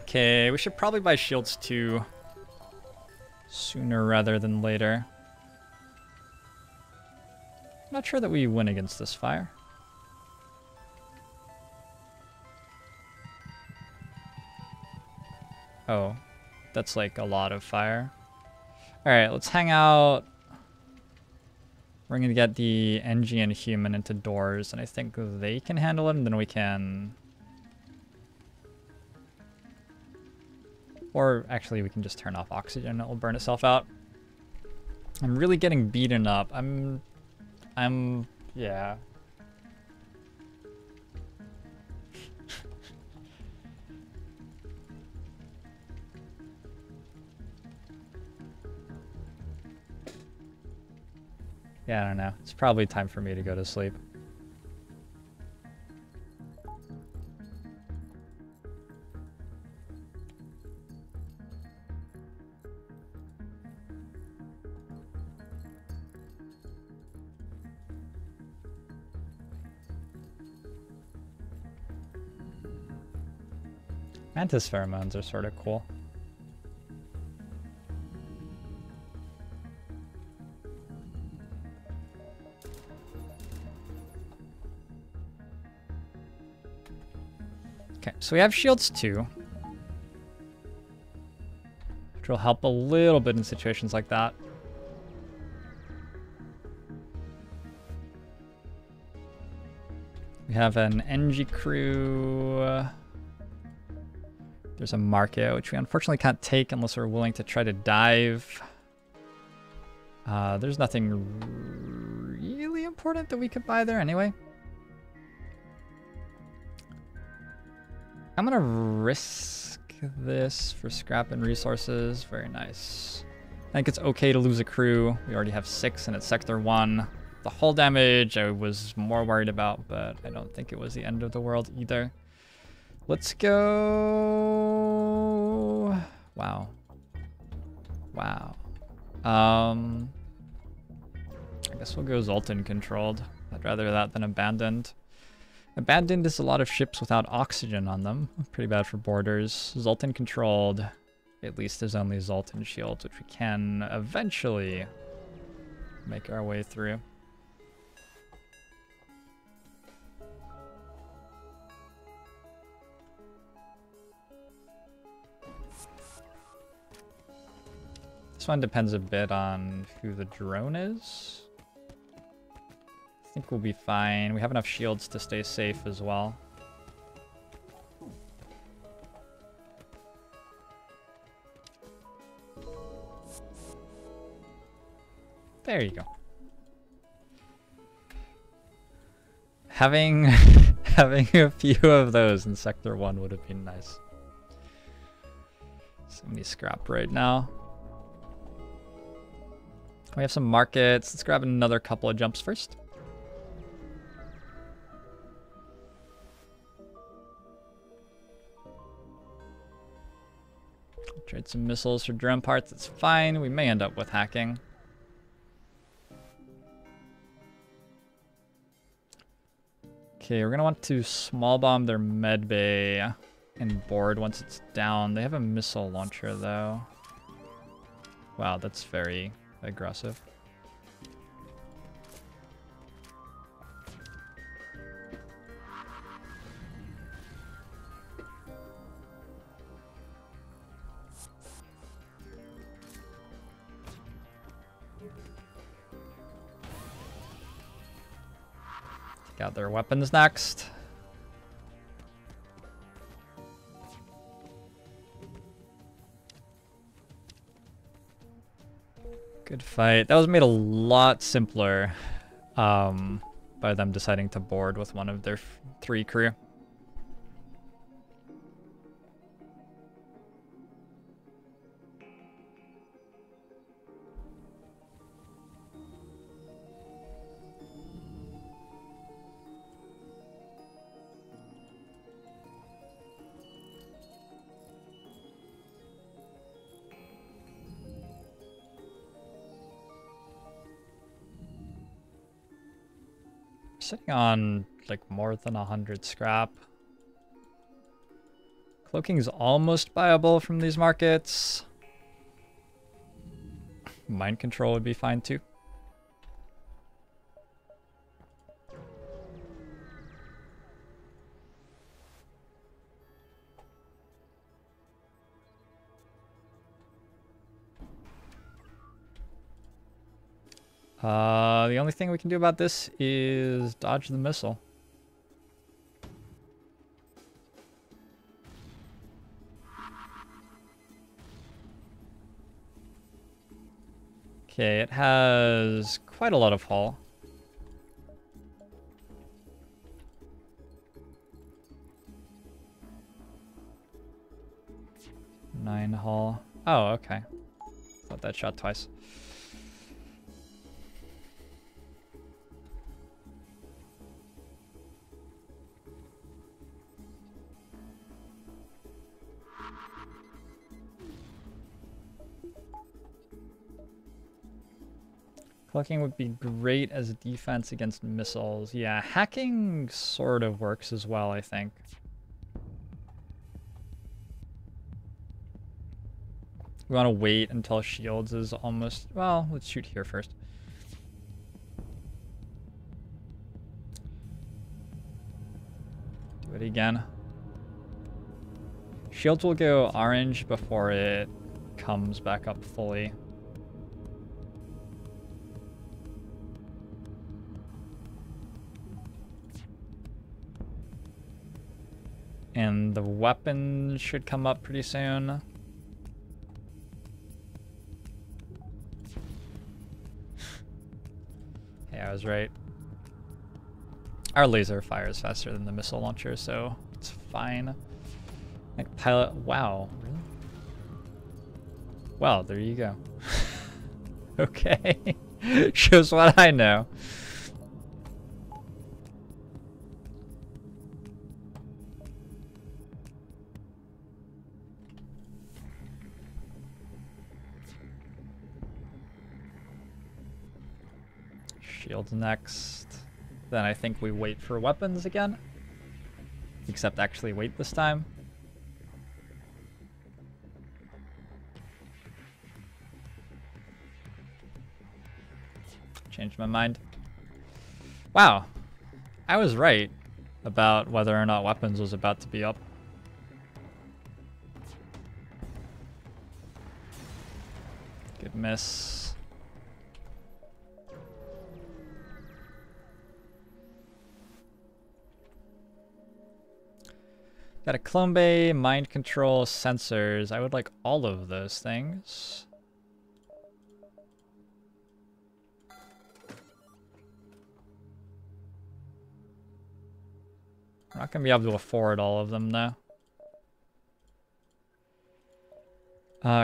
Okay, we should probably buy shields too. Sooner rather than later. Not sure that we win against this fire. Oh, that's like a lot of fire. Alright, let's hang out. We're gonna get the NG and human into doors, and I think they can handle it, and then we can... Or actually, we can just turn off oxygen. It will burn itself out. I'm really getting beaten up. Yeah. Yeah, I don't know. It's probably time for me to go to sleep. Mantis pheromones are sort of cool. Okay, so we have shields too, which will help a little bit in situations like that. We have an NG crew. There's a market, which we unfortunately can't take unless we're willing to try to dive. There's nothing really important that we could buy there anyway. I'm gonna risk this for scrap and resources. Very nice. I think it's okay to lose a crew. We already have 6 and it's sector 1. The hull damage I was more worried about, but I don't think it was the end of the world either. Let's go... Wow. Wow. I guess we'll go Zoltan controlled. I'd rather that than abandoned. Abandoned is a lot of ships without oxygen on them. Pretty bad for borders. Zoltan controlled. At least there's only Zoltan shields, which we can eventually make our way through. This one depends a bit on who the drone is. I think we'll be fine. We have enough shields to stay safe as well. There you go. Having a few of those in Sector 1 would have been nice. So many scrap right now. We have some markets. Let's grab another couple of jumps first. Trade some missiles for drone parts. It's fine. We may end up with hacking. Okay, we're gonna want to small bomb their med bay and board once it's down. They have a missile launcher though. Wow, that's very aggressive. Got their weapons next. Good fight. That was made a lot simpler by them deciding to board with one of their 3 crew. Sitting on like more than 100 scrap. Cloaking is almost viable from these markets. Mind control would be fine too. The only thing we can do about this is dodge the missile. Okay, it has quite a lot of hull. Nine hull. Oh, okay. Thought that shot twice. Cloaking would be great as a defense against missiles. Yeah, hacking sort of works as well, I think. We want to wait until shields is almost... Well, let's shoot here first. Do it again. Shields will go orange before it comes back up fully. And the weapon should come up pretty soon. Hey, I was right. Our laser fires faster than the missile launcher, so it's fine. Like pilot, wow, really? Well, there you go. Okay, shows what I know. Shields next. Then I think we wait for weapons again. Except actually wait this time. Changed my mind. Wow. I was right about whether or not weapons was about to be up. Good miss. Got a clone bay, mind control, sensors. I would like all of those things. We're not gonna be able to afford all of them though.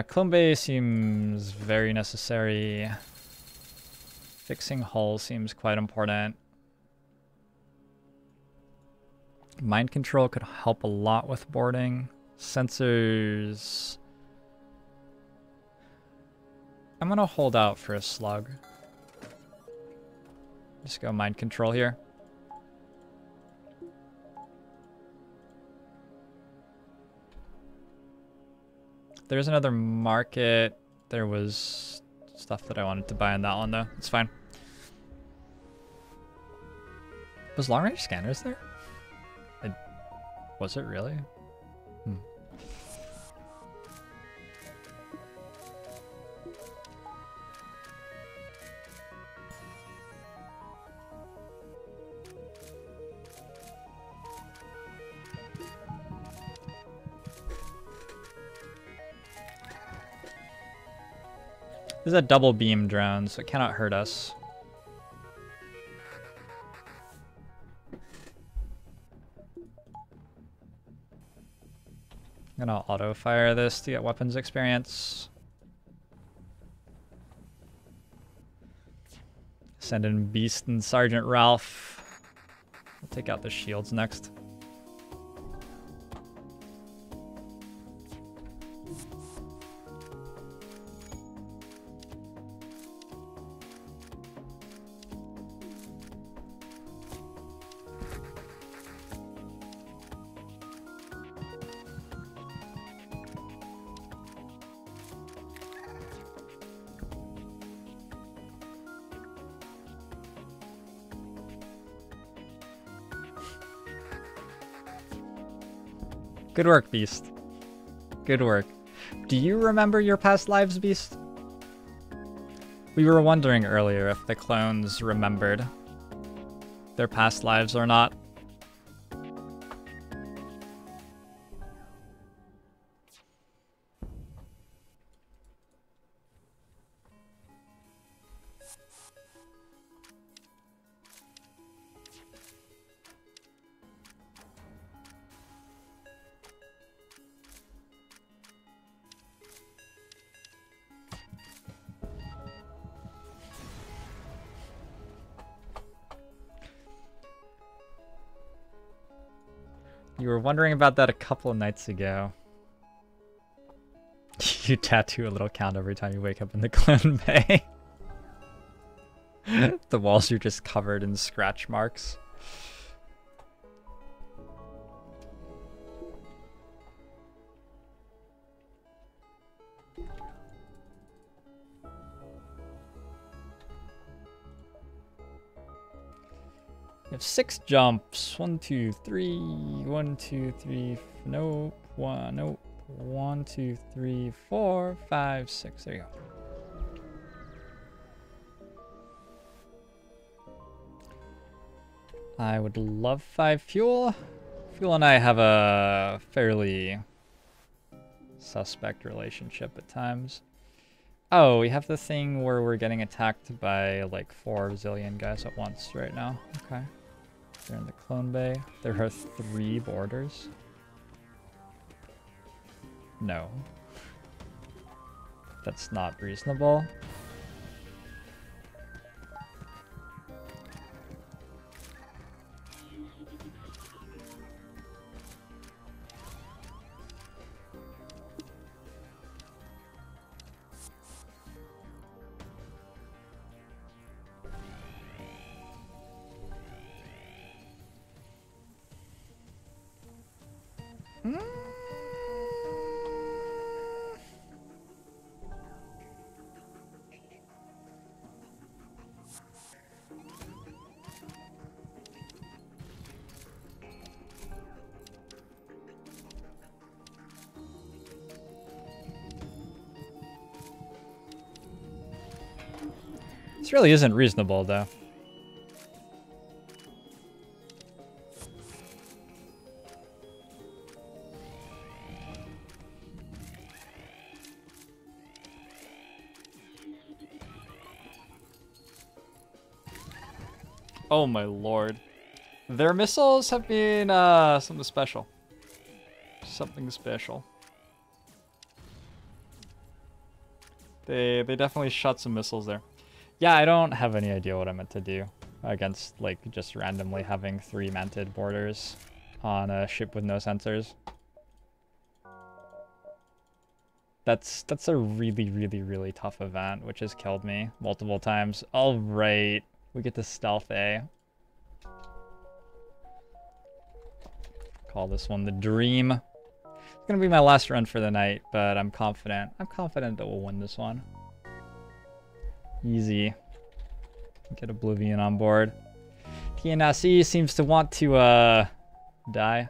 Clone bay seems very necessary. Fixing hull seems quite important. Mind control could help a lot with boarding. Sensors I'm gonna hold out for a slug. Just go mind control here. There's another market. There was stuff that I wanted to buy on that one though. It's fine. Was long range scanners there? Was it really? Hmm. This is a double beam drone, so it cannot hurt us. I'm gonna auto fire this to get weapons experience. Send in Beast and Sergeant Ralph. We'll take out the shields next. Good work, Beast. Good work. Do you remember your past lives, Beast? We were wondering earlier if the clones remembered their past lives or not. You were wondering about that a couple of nights ago. You tattoo a little count every time you wake up in the clone bay. The walls are just covered in scratch marks. You have 6 jumps. 1, 2, 3. 1, 2, 3. Nope. 1. Nope. 1, 2, 3, 4, 5, 6. There you go. I would love 5 fuel. Fuel and I have a fairly suspect relationship at times. Oh, we have the thing where we're getting attacked by like 4 zillion guys at once right now. Okay. They're in the clone bay. There are 3 borders. No. That's not reasonable. This really isn't reasonable, though. Oh my lord. Their missiles have been something special. Something special. They definitely shot some missiles there. Yeah, I don't have any idea what I meant to do against like just randomly having 3 manted borders on a ship with no sensors. That's a really, really, really tough event, which has killed me multiple times. All right, we get to stealth A. Call this one the dream. It's gonna be my last run for the night, but I'm confident. I'm confident that we'll win this one. Easy. Get Oblivion on board. TNSE seems to want to die.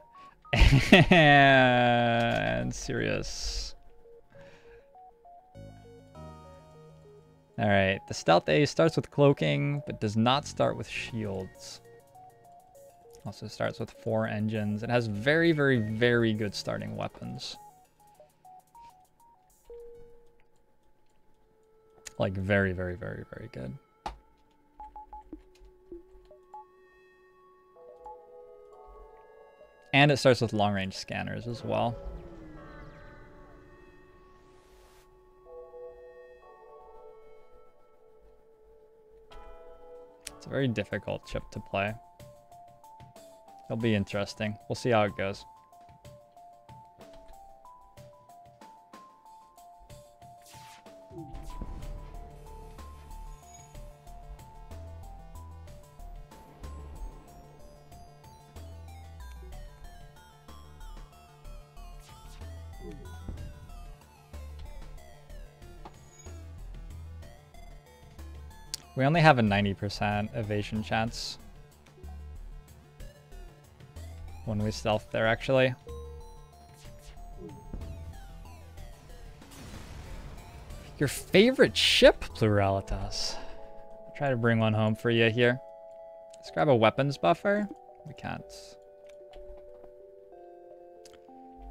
And serious. Alright, the stealth A starts with cloaking, but does not start with shields. Also starts with 4 engines. It has very, very, very good starting weapons. Like very, very, very, very good. And it starts with long-range scanners as well. It's a very difficult ship to play. It'll be interesting. We'll see how it goes. We only have a 90% evasion chance when we stealth there, actually. Your favorite ship, Pluralitas. I'll try to bring one home for you here. Let's grab a weapons buffer. We can't.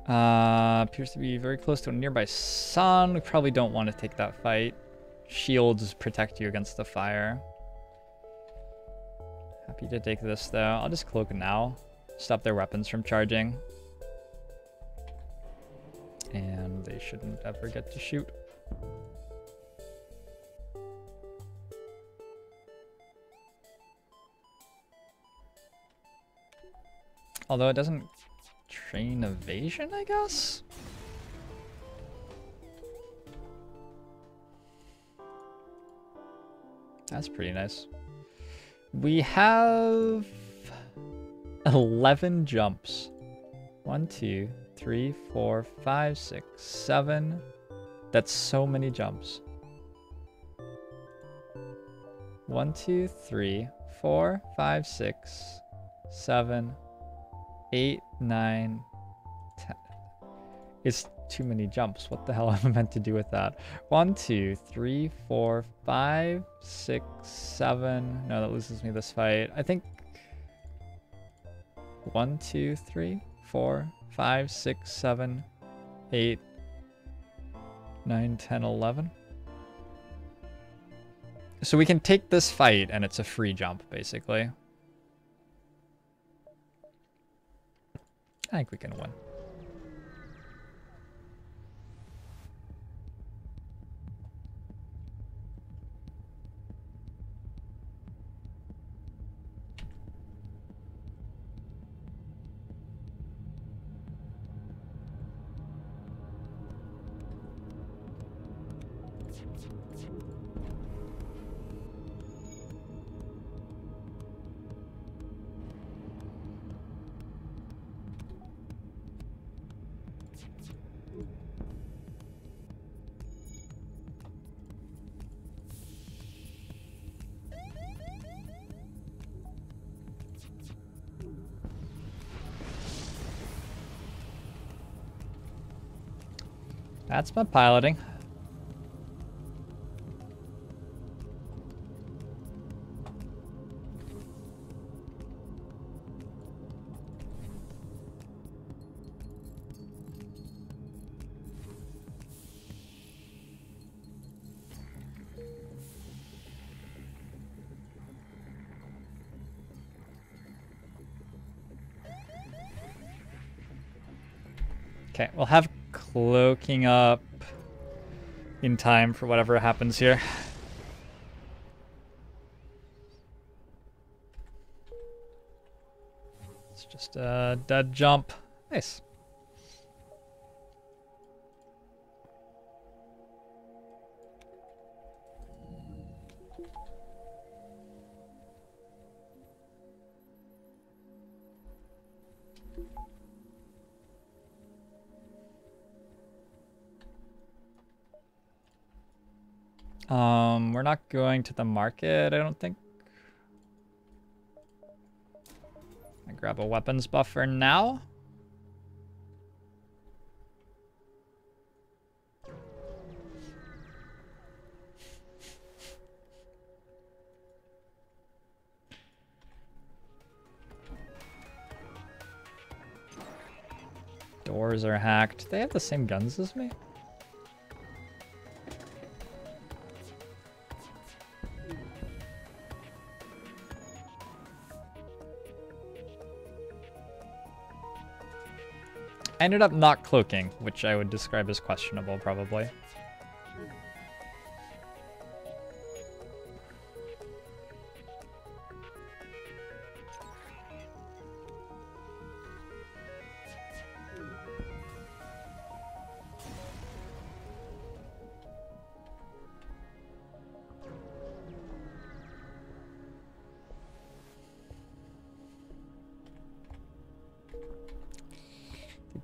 Appears to be very close to a nearby sun. We probably don't want to take that fight. Shields protect you against the fire. Happy to take this though. I'll just cloak now. Stop their weapons from charging. And they shouldn't ever get to shoot. Although it doesn't train evasion, I guess? That's pretty nice. We have 11 jumps. 1, 2, 3, 4, 5, 6, 7. That's so many jumps. 1, 2, 3, 4, 5, 6, 7, 8, 9, 10. It's too many jumps. What the hell am I meant to do with that? 1, 2, 3, 4, 5, 6, 7. No, that loses me this fight. I think 1, 2, 3, 4, 5, 6, 7, 8, 9, 10, 11. So we can take this fight and it's a free jump, basically. I think we can win. That's my piloting. Okay, we'll have cloaking up in time for whatever happens here. It's just a dead jump. Nice. We're not going to the market, I don't think. I grab a weapons buffer now. Doors are hacked. They have the same guns as me? I ended up not cloaking, which I would describe as questionable, probably.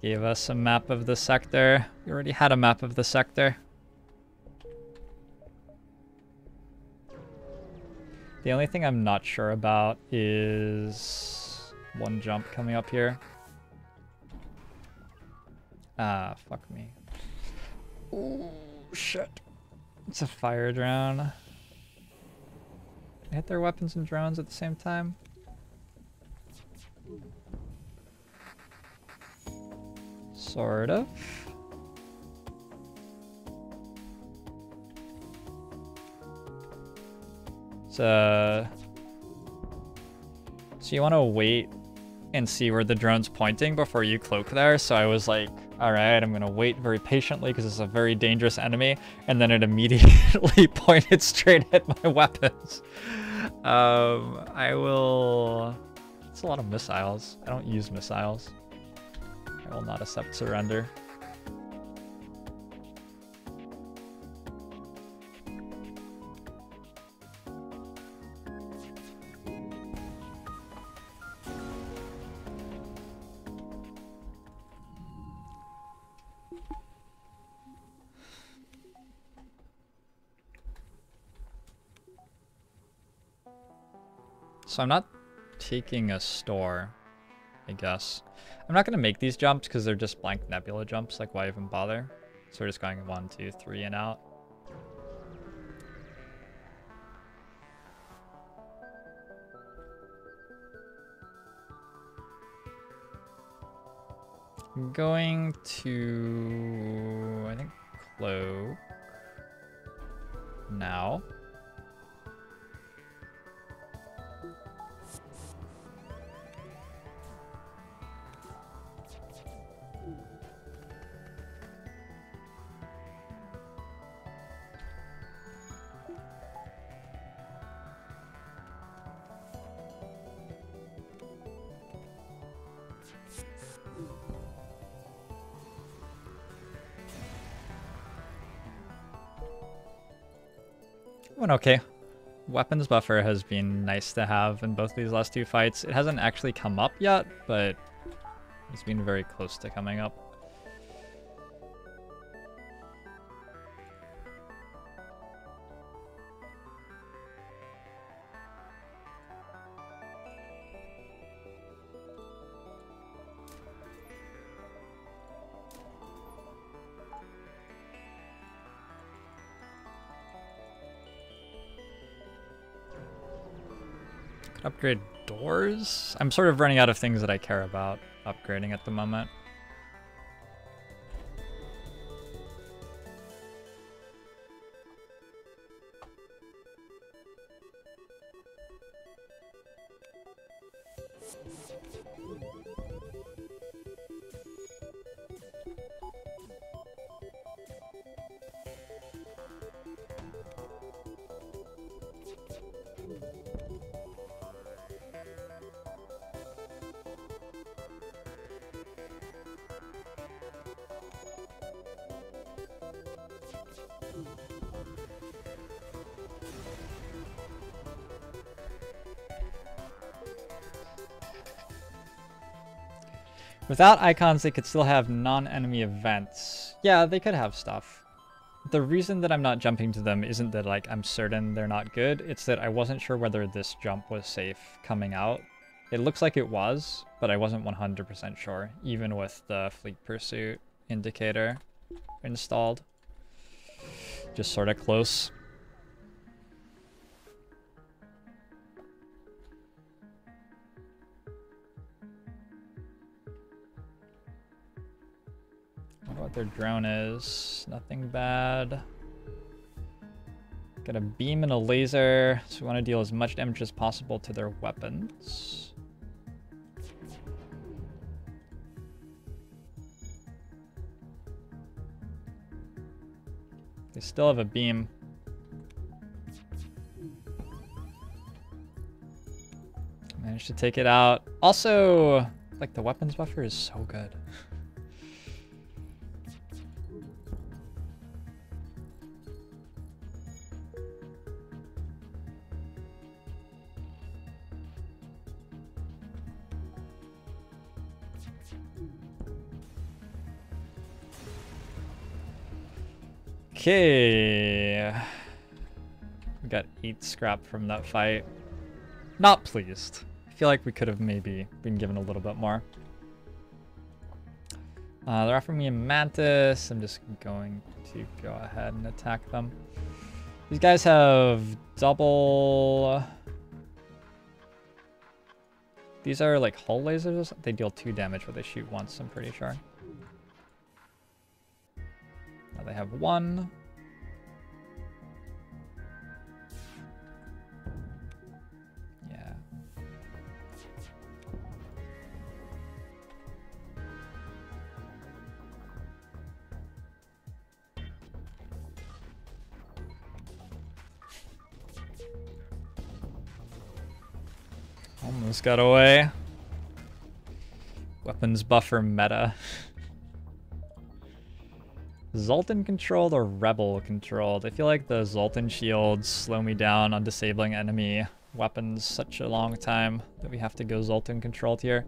Gave us a map of the sector. We already had a map of the sector. The only thing I'm not sure about is one jump coming up here. Ah, fuck me. Oh, shit. It's a fire drone. Can I hit their weapons and drones at the same time? Sort of. So you want to wait and see where the drone's pointing before you cloak there. So I was like, all right, I'm going to wait very patiently because it's a very dangerous enemy. And then it immediately pointed straight at my weapons. I will... It's a lot of missiles. I don't use missiles. I will not accept surrender. So I'm not taking a store, I guess. I'm not going to make these jumps because they're just blank nebula jumps, like why even bother? So we're just going 1, 2, 3 and out. I'm going to, I think, cloak now. Went okay. Weapons buffer has been nice to have in both these last two fights. It hasn't actually come up yet, but it's been very close to coming up. Upgrade doors? I'm sort of running out of things that I care about upgrading at the moment. Without icons, they could still have non-enemy events. Yeah, they could have stuff. the reason that I'm not jumping to them isn't that like I'm certain they're not good. It's that I wasn't sure whether this jump was safe coming out. It looks like it was, but I wasn't 100% sure, even with the fleet pursuit indicator installed. Just sort of close. I wonder what their drone is. Nothing bad. Got a beam and a laser, so we want to deal as much damage as possible to their weapons. They still have a beam. Managed to take it out. Also, like the weapons buffer is so good. Okay. We got 8 scrap from that fight. Not pleased. I feel like we could have maybe been given a little bit more. They're offering me a mantis. I'm just going to go ahead and attack them. These guys have double... These are like hull lasers. They deal 2 damage, but they shoot once, I'm pretty sure. Now they have 1. Yeah. Almost got away. Weapons buffer meta. Zoltan controlled or Rebel controlled? I feel like the Zoltan shields slow me down on disabling enemy weapons such a long time that we have to go Zoltan controlled here.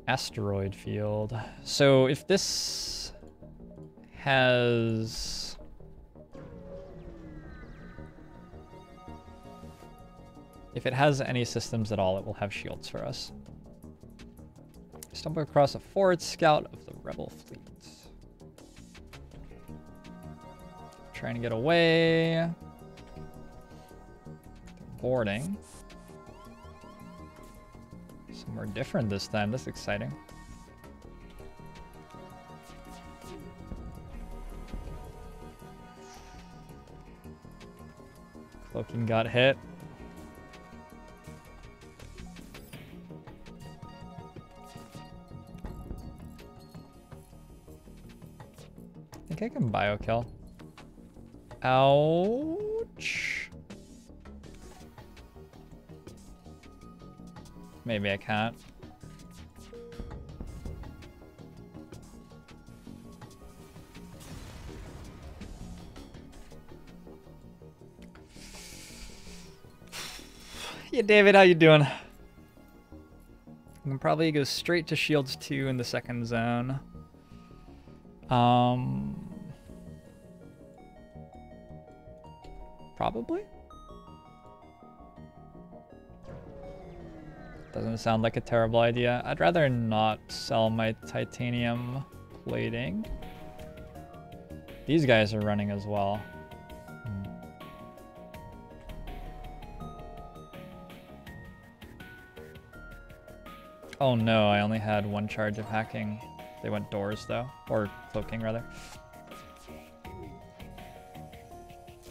Asteroid field. So if this has... If it has any systems at all, it will have shields for us. Stumble across a forward scout of the Rebel fleet. Trying to get away. They're boarding. Somewhere different this time. That's exciting. Cloaking got hit. I think I can biokill. Ouch. Maybe I can't. Yeah, David, how you doing? I can probably go straight to shields 2 in the second zone. Probably? Doesn't sound like a terrible idea. I'd rather not sell my titanium plating. These guys are running as well. Oh no, I only had 1 charge of hacking. They went doors though, or cloaking rather.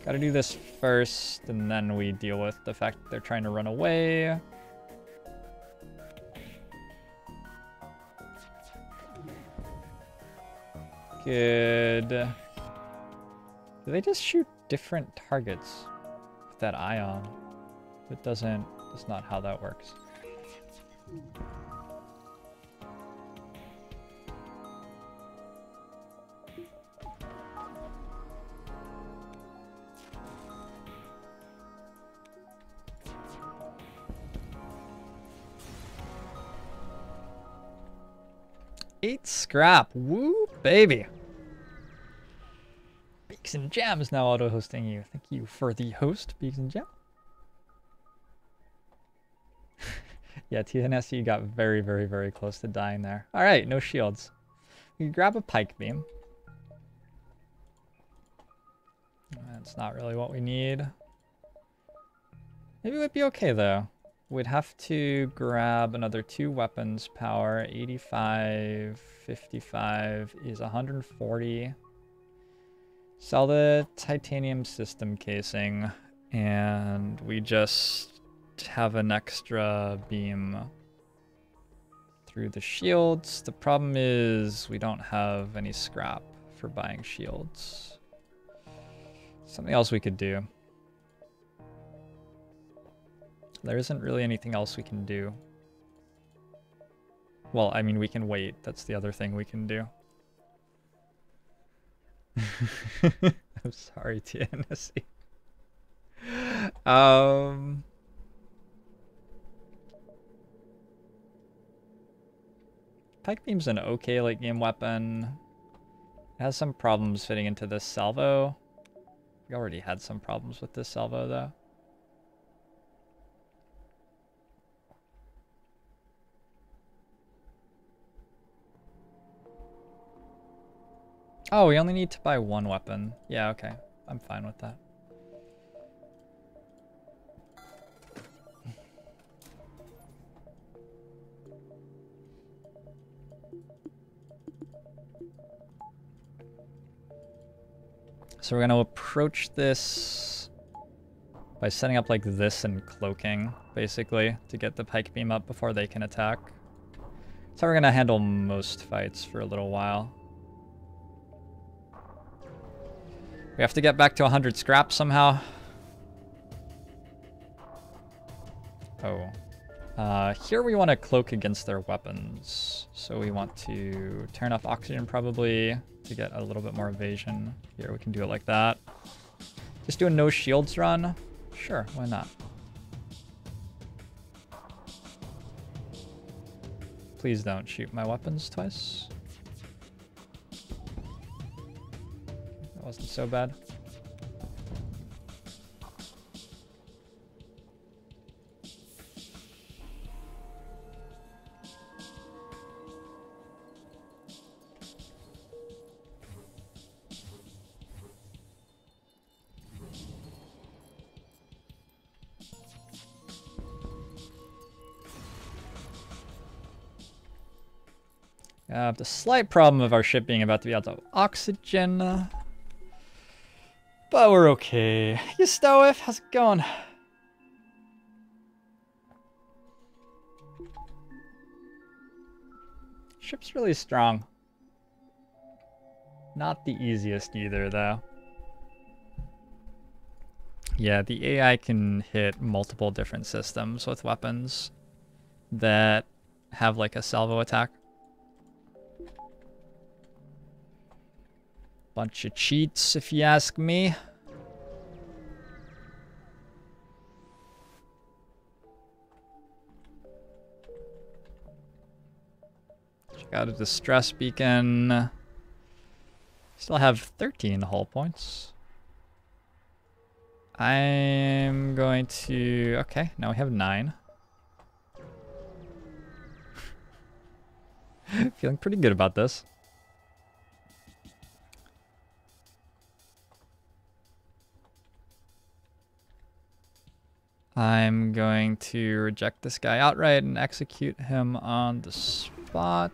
Gotta do this first, and then we deal with the fact that they're trying to run away. Good. Do they just shoot different targets with that ion? It doesn't, that's not how that works. Eight scrap. Woo, baby. Beaks and Jam is now auto-hosting you. Thank you for the host, Beaks and Jam. Yeah, TNSE got very, very, very close to dying there. All right, no shields. We can grab a pike beam. That's not really what we need. Maybe it would be okay, though. We'd have to grab another 2 weapons power. 85, 55 is 140. Sell the titanium system casing, and we just have an extra beam through the shields. The problem is we don't have any scrap for buying shields. Something else we could do. There isn't really anything else we can do. Well, I mean, we can wait. That's the other thing we can do. I'm sorry, TNSE. Pike Beam's an okay late game weapon. It has some problems fitting into this salvo. We already had some problems with this salvo, though. Oh, we only need to buy 1 weapon. Yeah, okay. I'm fine with that. So we're going to approach this by setting up like this and cloaking, basically, to get the pike beam up before they can attack. That's how we're going to handle most fights for a little while. We have to get back to 100 scrap somehow. Oh. Here we want to cloak against their weapons. So we want to turn off oxygen probably to get a little bit more evasion. Here we can do it like that. Just do a no shields run. Sure, why not? Please don't shoot my weapons twice. Wasn't so bad. The slight problem of our ship being about to be out of oxygen. But we're okay. You Stowif, how's it going? Ship's really strong. Not the easiest either, though. Yeah, the AI can hit multiple different systems with weapons that have like a salvo attack. Bunch of cheats, if you ask me. Check out a distress beacon. Still have 13 hull points. I'm going to... Okay, now we have 9. Feeling pretty good about this. I'm going to reject this guy outright and execute him on the spot.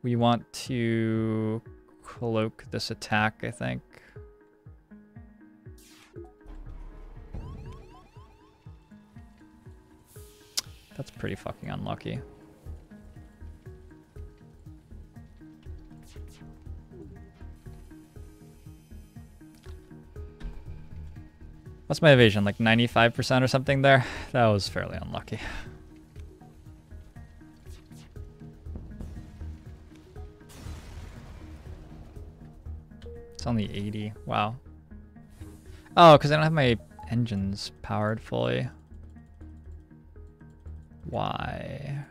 We want to cloak this attack, I think. That's pretty fucking unlucky. What's my evasion? Like 95% or something there? That was fairly unlucky. It's only 80. Wow. Oh, because I don't have my engines powered fully. Why?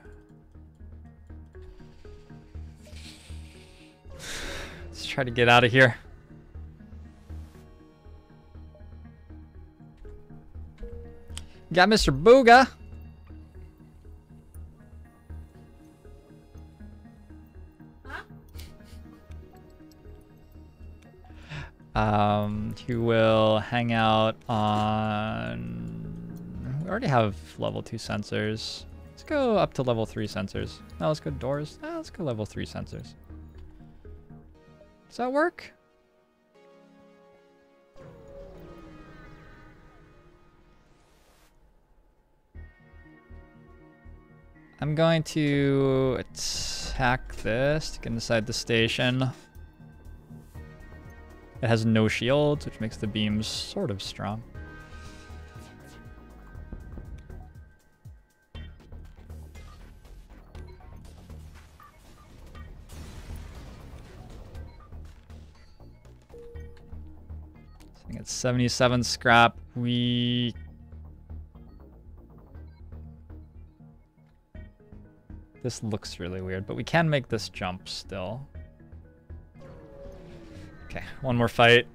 Let's try to get out of here. Got Mr. Booga. Who will hang out on... We already have level 2 sensors. Let's go up to level 3 sensors. No, let's go doors. No, let's go level 3 sensors. Does that work? I'm going to attack this to get inside the station. It has no shields, which makes the beams sort of strong. I think it's 77 scrap. This looks really weird, but we can make this jump still. Okay, one more fight.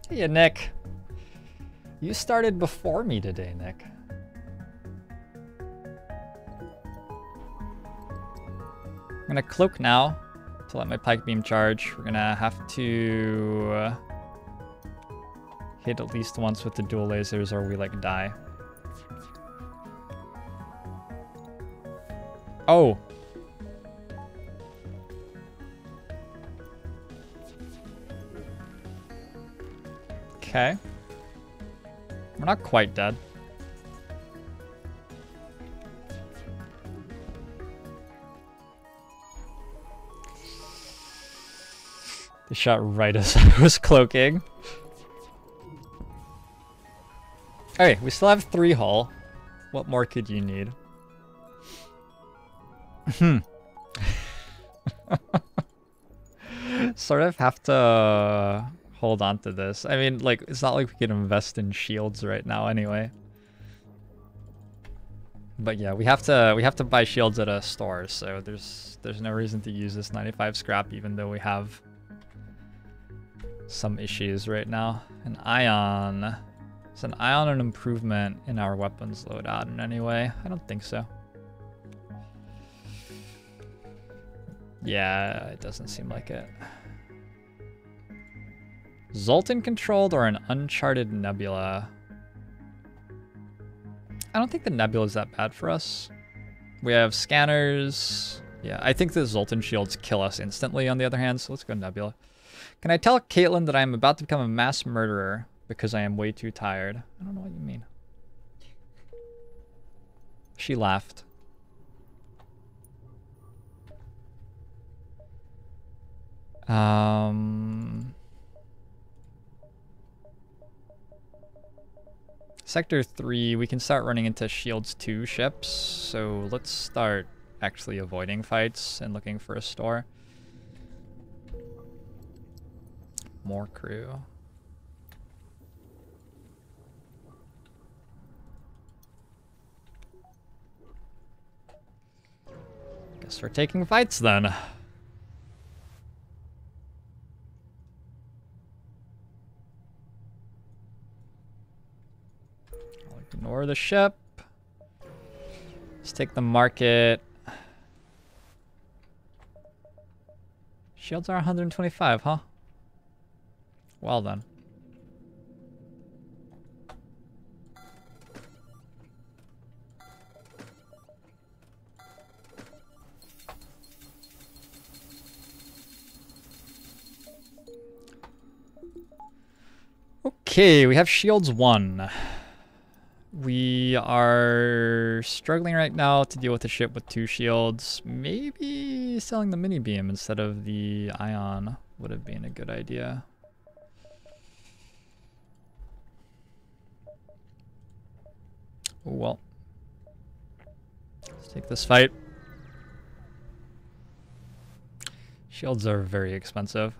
Hey, Nick. You started before me today, Nick. I'm gonna cloak now to let my pike beam charge. We're gonna have to hit at least once with the dual lasers or we like die. Oh. Okay. We're not quite dead. They shot right as I was cloaking. Okay, we still have 3 hull. What more could you need? Sort of have to hold on to this. I mean, like, it's not like we can invest in shields right now anyway. But yeah, we have to buy shields at a store, so there's no reason to use this 95 scrap even though we have some issues right now. An ion. Is an ion an improvement in our weapons loadout in any way? I don't think so. Yeah, it doesn't seem like it. Zoltan controlled or an uncharted nebula? I don't think the nebula is that bad for us. We have scanners. Yeah, I think the Zoltan shields kill us instantly on the other hand, so let's go nebula. Can I tell Caitlin that I am about to become a mass murderer because I am way too tired? I don't know what you mean. She laughed. Sector 3, we can start running into Shields 2 ships, so let's start actually avoiding fights and looking for a store. More crew. Guess we're taking fights then. Ignore the ship. Let's take the market. Shields are 125, huh? Well then. Okay, we have shields 1. We are struggling right now to deal with a ship with 2 shields. Maybe selling the mini beam instead of the ion would have been a good idea. Well, let's take this fight. Shields are very expensive.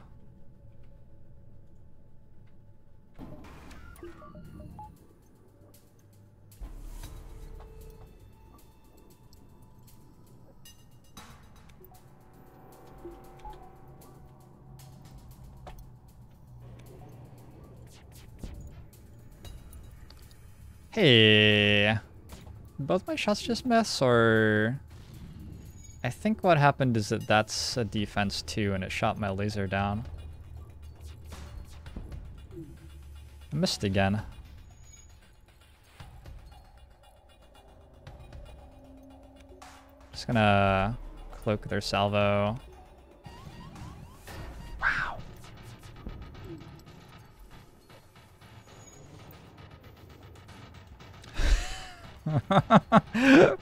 Hey. Both my shots just miss, or... I think what happened is that that's a defense too, and it shot my laser down. I missed again. Just gonna cloak their salvo. Wow.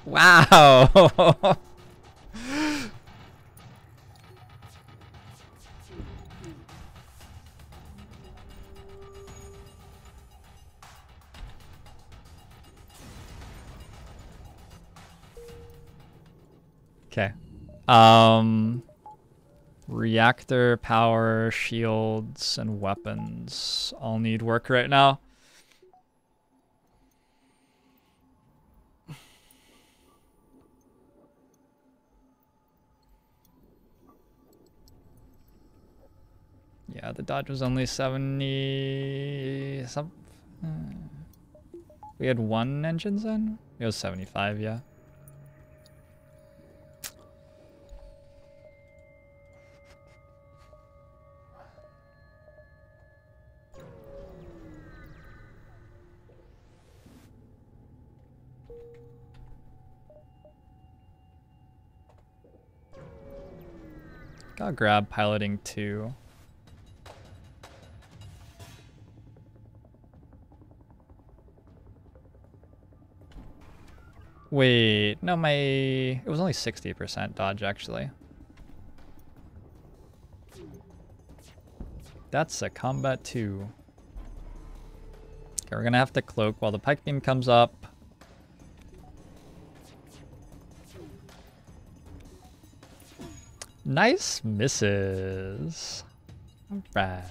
Wow. Okay. Reactor, power, shields, and weapons all need work right now. Yeah, the dodge was only 70 some. We had 1 engines in? It was 75, yeah. Gotta grab piloting too. Wait, no, it was only 60% dodge actually. That's a combat 2. Okay, we're gonna have to cloak while the pike beam comes up. Nice misses. All right.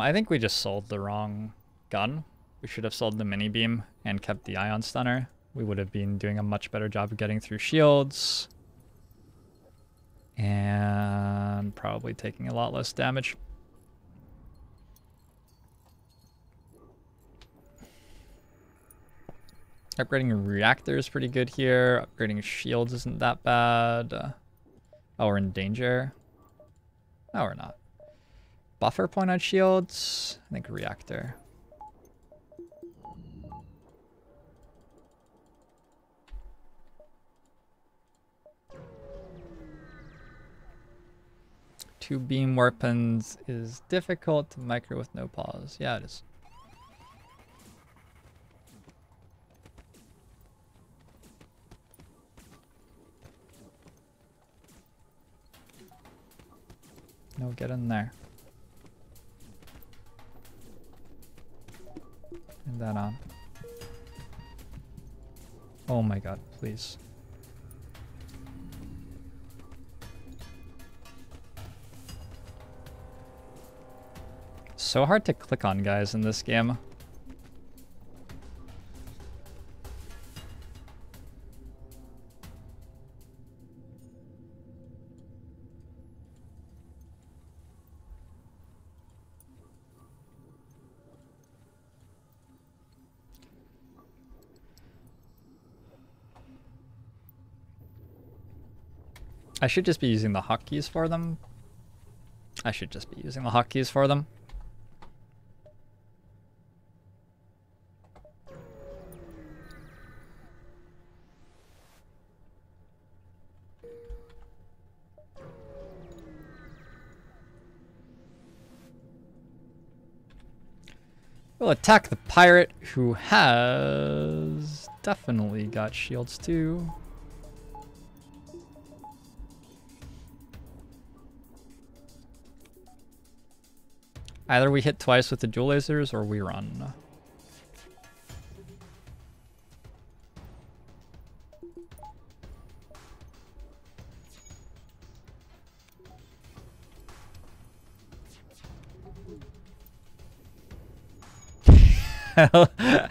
I think we just sold the wrong gun. We should have sold the mini beam and kept the ion stunner. We would have been doing a much better job of getting through shields. And probably taking a lot less damage. Upgrading reactor is pretty good here. Upgrading shields isn't that bad. Oh, we're in danger. No, we're not. Buffer point on shields. I think reactor. Two beam weapons is difficult to micro with no pause. Yeah, it is. No, get in there. Turn that on. Oh my god, please. So hard to click on guys in this game. I should just be using the hotkeys for them. We'll attack the pirate, who has definitely got shields too. Either we hit twice with the dual lasers or we run. I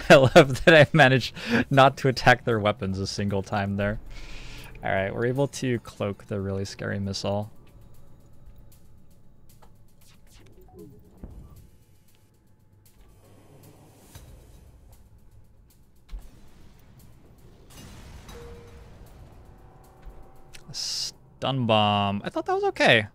love that I managed not to attack their weapons a single time there. Alright, we're able to cloak the really scary missile. Stun bomb. I thought that was okay.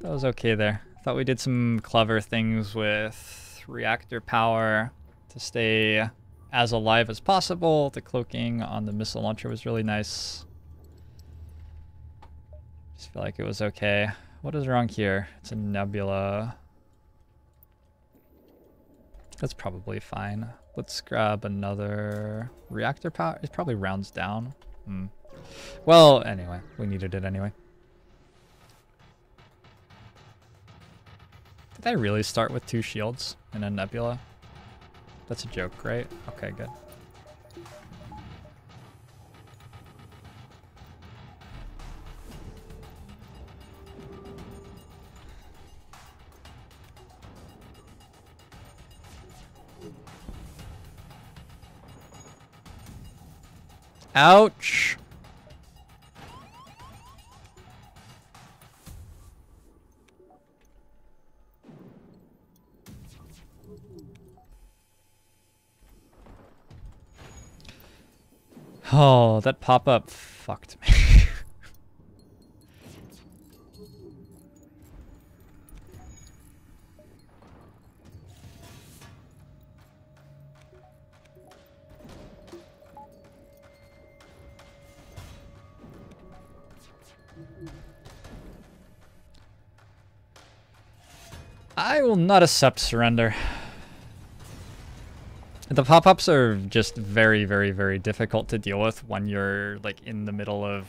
That was okay there. Thought we did some clever things with reactor power to stay as alive as possible. The cloaking on the missile launcher was really nice. Just feel like it was okay. What is wrong here? It's a nebula. That's probably fine. Let's grab another reactor power. It probably rounds down. Well, anyway, we needed it anyway. Did I really start with 2 shields in a nebula? That's a joke, right? Okay, good. Ouch! Oh, that pop-up fucked me. I will not accept surrender. The pop-ups are just very, very, very difficult to deal with when you're like in the middle of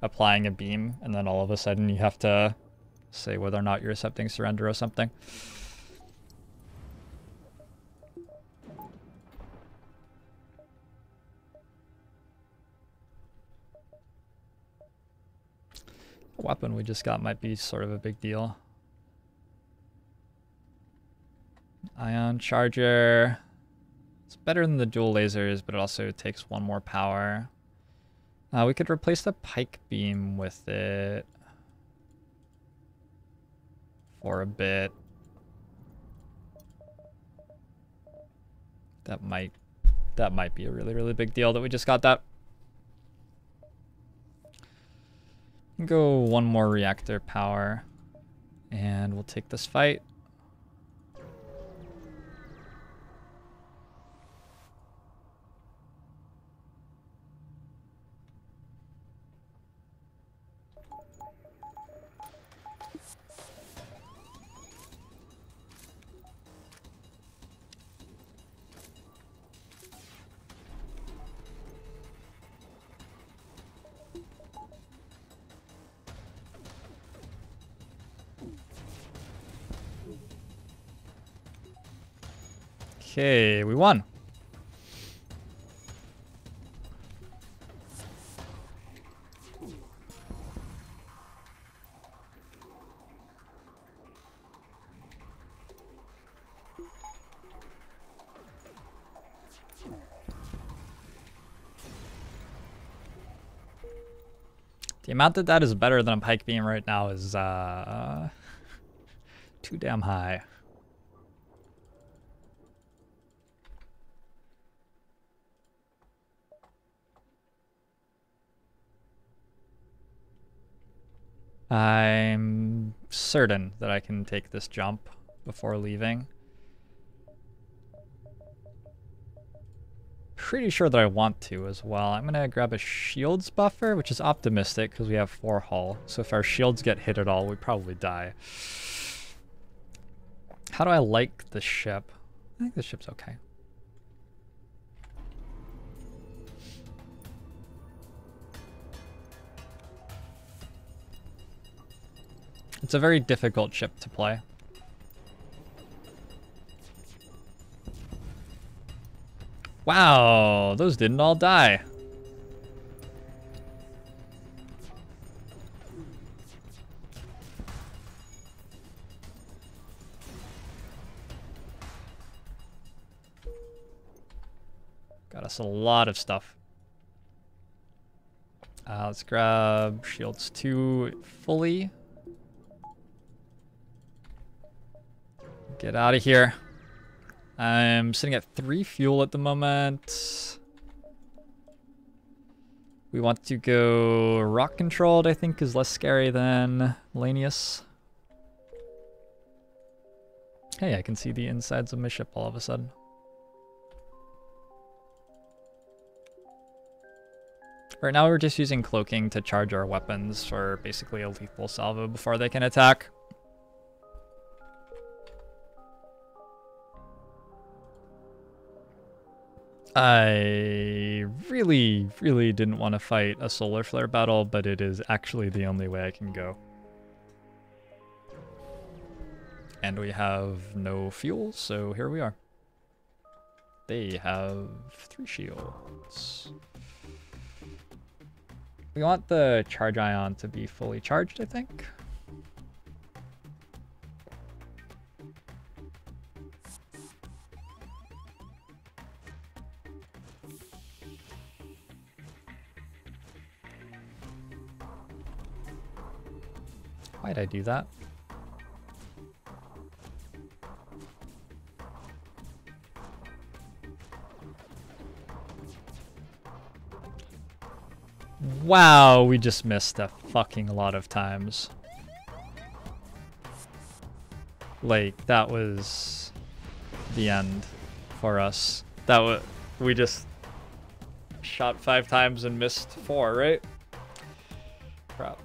applying a beam and then all of a sudden you have to say whether or not you're accepting surrender or something. The weapon we just got might be sort of a big deal. Ion charger. It's better than the dual lasers, but it also takes 1 more power. We could replace the pike beam with it for a bit. That might be a really, really big deal that we just got that. Go 1 more reactor power, and we'll take this fight. Okay, we won. The amount that is better than a pike beam right now is too damn high. I'm certain that I can take this jump before leaving. Pretty sure that I want to as well. I'm gonna grab a shields buffer, which is optimistic because we have 4 hull. So if our shields get hit at all, we probably die. How do I like the ship? I think the ship's okay. It's a very difficult ship to play. Wow, those didn't all die. That's a lot of stuff. Let's grab shields 2 fully. Get out of here. I'm sitting at 3 fuel at the moment. We want to go rock controlled, I think, is less scary than Lanius. Hey, I can see the insides of my ship all of a sudden. Right now we're just using cloaking to charge our weapons for basically a lethal salvo before they can attack. I really didn't want to fight a solar flare battle, but it is actually the only way I can go. And we have no fuel, so here we are. They have 3 shields. We want the charge ion to be fully charged, I think. Why'd I do that? Wow, we just missed a fucking lot of times. Like, that was the end for us. That was, we just shot 5 times and missed 4, right? Crap.